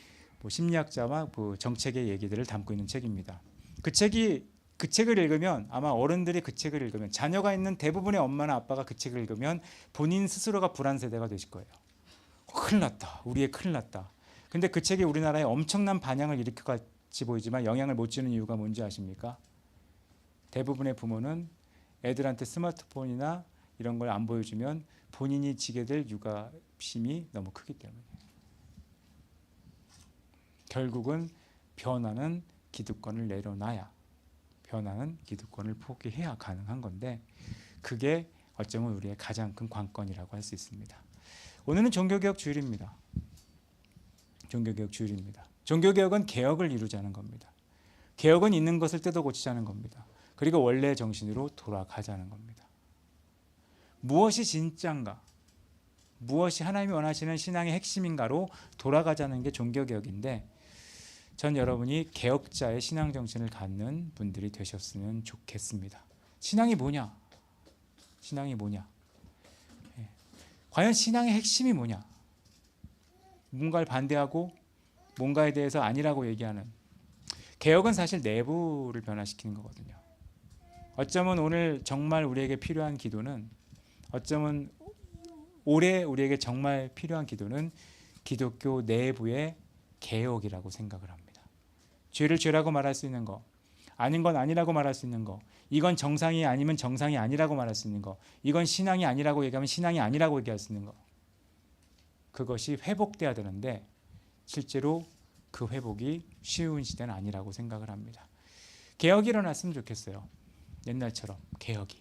뭐 심리학자와 그 정책의 얘기들을 담고 있는 책입니다. 그 책이 그 책을 읽으면 아마 어른들이 그 책을 읽으면 자녀가 있는 대부분의 엄마나 아빠가 그 책을 읽으면 본인 스스로가 불안 세대가 되실 거예요. 큰일 났다. 우리 애 큰일 났다. 근데 그 책이 우리나라에 엄청난 반향을 일으킬 것 같이 보이지만 영향을 못 주는 이유가 뭔지 아십니까? 대부분의 부모는 애들한테 스마트폰이나 이런 걸 안 보여주면 본인이 지게 될 유가심이 너무 크기 때문에. 결국은 변화는 기득권을 내려놔야, 변화는 기득권을 포기해야 가능한 건데, 그게 어쩌면 우리의 가장 큰 관건이라고 할 수 있습니다. 오늘은 종교개혁 주일입니다. 종교개혁 주일입니다. 종교개혁은 개혁을 이루자는 겁니다. 개혁은 있는 것을 뜯어 고치자는 겁니다. 그리고 원래의 정신으로 돌아가자는 겁니다. 무엇이 진짜인가? 무엇이 하나님이 원하시는 신앙의 핵심인가로 돌아가자는 게 종교개혁인데, 전 여러분이 개혁자의 신앙 정신을 갖는 분들이 되셨으면 좋겠습니다. 신앙이 뭐냐? 신앙이 뭐냐? 과연 신앙의 핵심이 뭐냐? 뭔가를 반대하고 뭔가에 대해서 아니라고 얘기하는. 개혁은 사실 내부를 변화시키는 거거든요. 어쩌면 오늘 정말 우리에게 필요한 기도는, 어쩌면 올해 우리에게 정말 필요한 기도는 기독교 내부의 개혁이라고 생각을 합니다. 죄를 죄라고 말할 수 있는 거, 아닌 건 아니라고 말할 수 있는 거, 이건 정상이 아니면 정상이 아니라고 말할 수 있는 거, 이건 신앙이 아니라고 얘기하면 신앙이 아니라고 얘기할 수 있는 거, 그것이 회복돼야 되는데 실제로 그 회복이 쉬운 시대는 아니라고 생각을 합니다. 개혁이 일어났으면 좋겠어요. 옛날처럼 개혁이.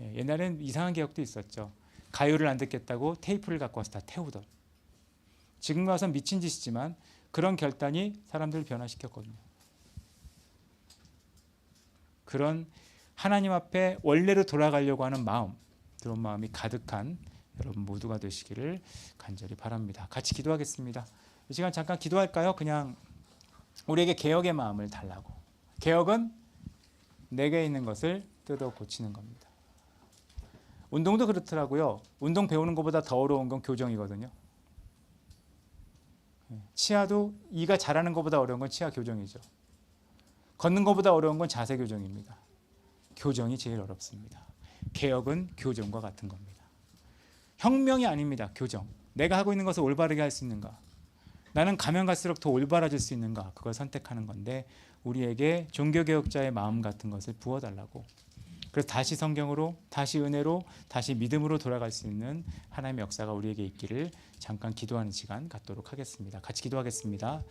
옛날엔 이상한 개혁도 있었죠. 가요를 안 듣겠다고 테이프를 갖고 와서 다 태우던. 지금 와서 미친 짓이지만 그런 결단이 사람들을 변화시켰거든요. 그런 하나님 앞에 원래로 돌아가려고 하는 마음, 그런 마음이 가득한 여러분 모두가 되시기를 간절히 바랍니다. 같이 기도하겠습니다. 이 시간 잠깐 기도할까요? 그냥 우리에게 개혁의 마음을 달라고. 개혁은 내게 있는 것을 뜯어 고치는 겁니다. 운동도 그렇더라고요. 운동 배우는 것보다 더 어려운 건 교정이거든요. 치아도 이가 자라는 것보다 어려운 건 치아 교정이죠. 걷는 것보다 어려운 건 자세 교정입니다. 교정이 제일 어렵습니다. 개혁은 교정과 같은 겁니다. 혁명이 아닙니다. 교정. 내가 하고 있는 것을 올바르게 할 수 있는가? 나는 가면 갈수록 더 올바라질 수 있는가? 그걸 선택하는 건데 우리에게 종교개혁자의 마음 같은 것을 부어달라고. 그래서 다시 성경으로, 다시 은혜로, 다시 믿음으로 돌아갈 수 있는 하나님의 역사가 우리에게 있기를 잠깐 기도하는 시간 갖도록 하겠습니다. 같이 기도하겠습니다.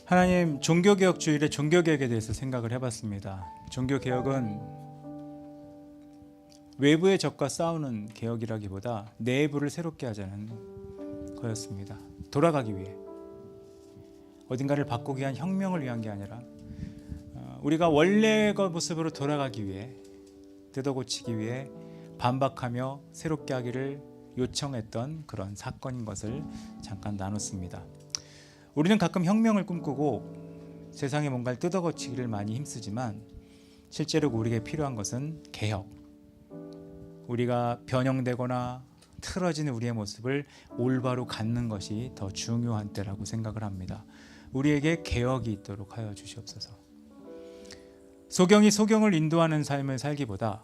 하나님, 종교개혁 주일에 종교개혁에 대해서 생각을 해봤습니다. 종교개혁은 외부의 적과 싸우는 개혁이라기보다 내부를 새롭게 하자는 거였습니다. 돌아가기 위해, 어딘가를 바꾸기 위한 혁명을 위한 게 아니라 우리가 원래의 모습으로 돌아가기 위해, 뜯어고치기 위해 반박하며 새롭게 하기를 요청했던 그런 사건인 것을 잠깐 나눴습니다. 우리는 가끔 혁명을 꿈꾸고 세상에 뭔가를 뜯어고치기를 많이 힘쓰지만 실제로 우리에게 필요한 것은 개혁. 우리가 변형되거나 틀어지는 우리의 모습을 올바로 갖는 것이 더 중요한 때라고 생각을 합니다. 우리에게 개혁이 있도록 하여 주시옵소서. 소경이 소경을 인도하는 삶을 살기보다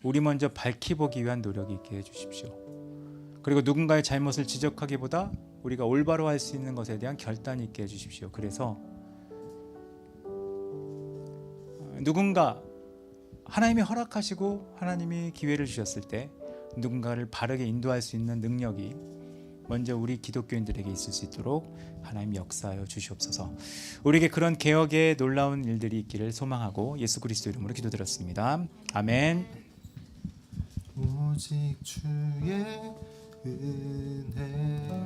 우리 먼저 밝히보기 위한 노력이 있게 해주십시오. 그리고 누군가의 잘못을 지적하기보다 우리가 올바로 할 수 있는 것에 대한 결단이 있게 해주십시오. 그래서 누군가 하나님이 허락하시고 하나님이 기회를 주셨을 때 누군가를 바르게 인도할 수 있는 능력이 먼저 우리 기독교인들에게 있을 수 있도록 하나님 역사하여 주시옵소서. 우리에게 그런 개혁의 놀라운 일들이 있기를 소망하고 예수 그리스도 이름으로 기도드렸습니다. 아멘. 오직 주의 은혜로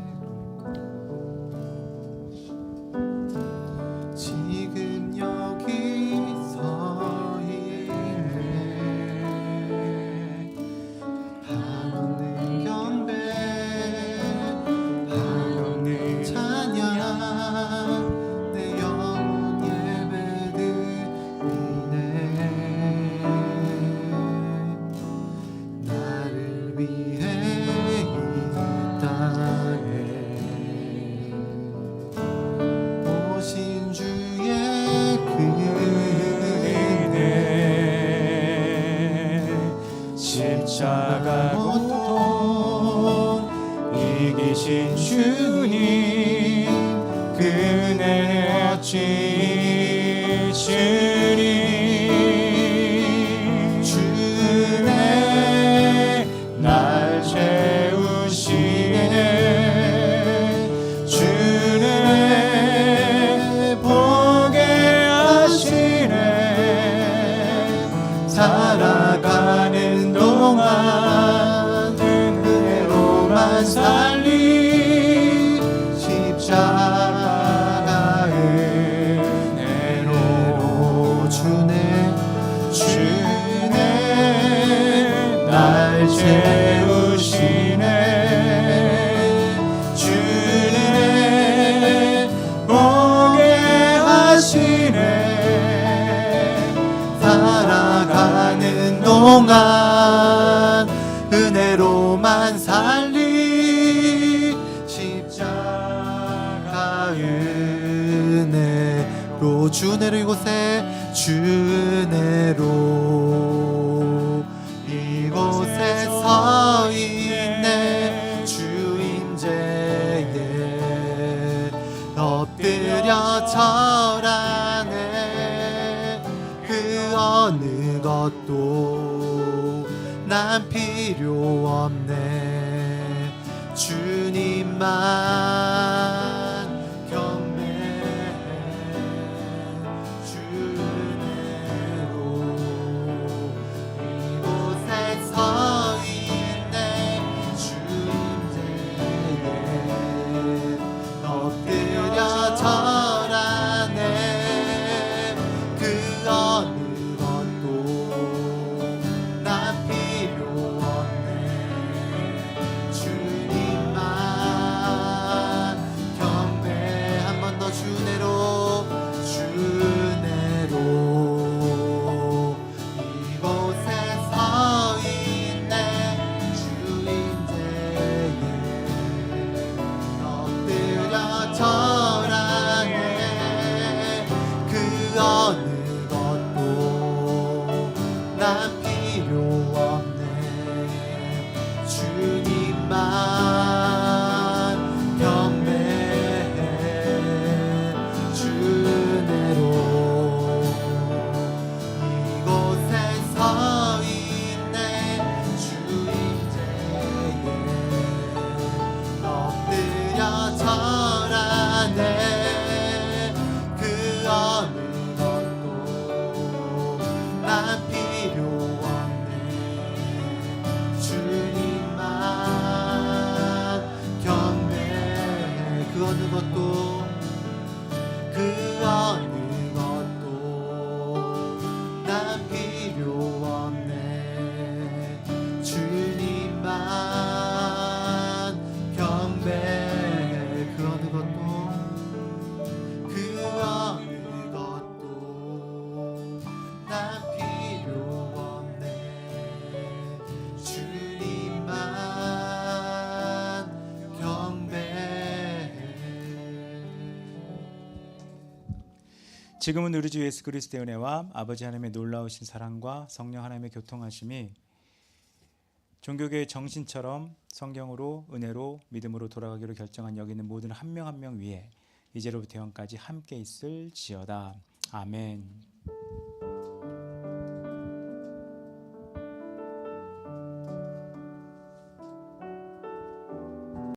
고통 이기신 주님 그네 어찌 주님 주네 날 채우시네 주네 보게 하시네 살아가는 동안 은혜로만 살리 십자가 은혜로 주네 날 채우시네 주네 보게 하시네 살아가는 동안 은혜로만 살리 십자가 은혜로 주네로 이곳에 주네로 이곳에 서 있네 주인제에 엎드려 절하네 그 어느 것도 난 필요 없네 주님만 경배해 주네로 이곳에 서 있네 주인제에 엎드려 절하네 그 어느 것도 난 필요 없네 주님만 경배 한 번 더 주네로 이곳에 서 있네 주인제에 엎드려 절하네 그 어느 것도 난 필요 없네 주님만 경배해 주네로 이곳에 서 있네 주인제에 엎드려 절하네 그 어느 것도 난 필요 없네 주님만 경배해 그 어느 것도 난 필요 없네 주님만 경배해 그 어느 것도 난 필요 없네 주님만 경배해 지금은 우리 주 예수 그리스도의 은혜와 아버지 하나님의 놀라우신 사랑과 성령 하나님의 교통하심이 종교계의 정신처럼 성경으로 은혜로 믿음으로 돌아가기로 결정한 여기 있는 모든 한 명 한 명 위에 이제로부터 영까지 함께 있을지어다. 아멘.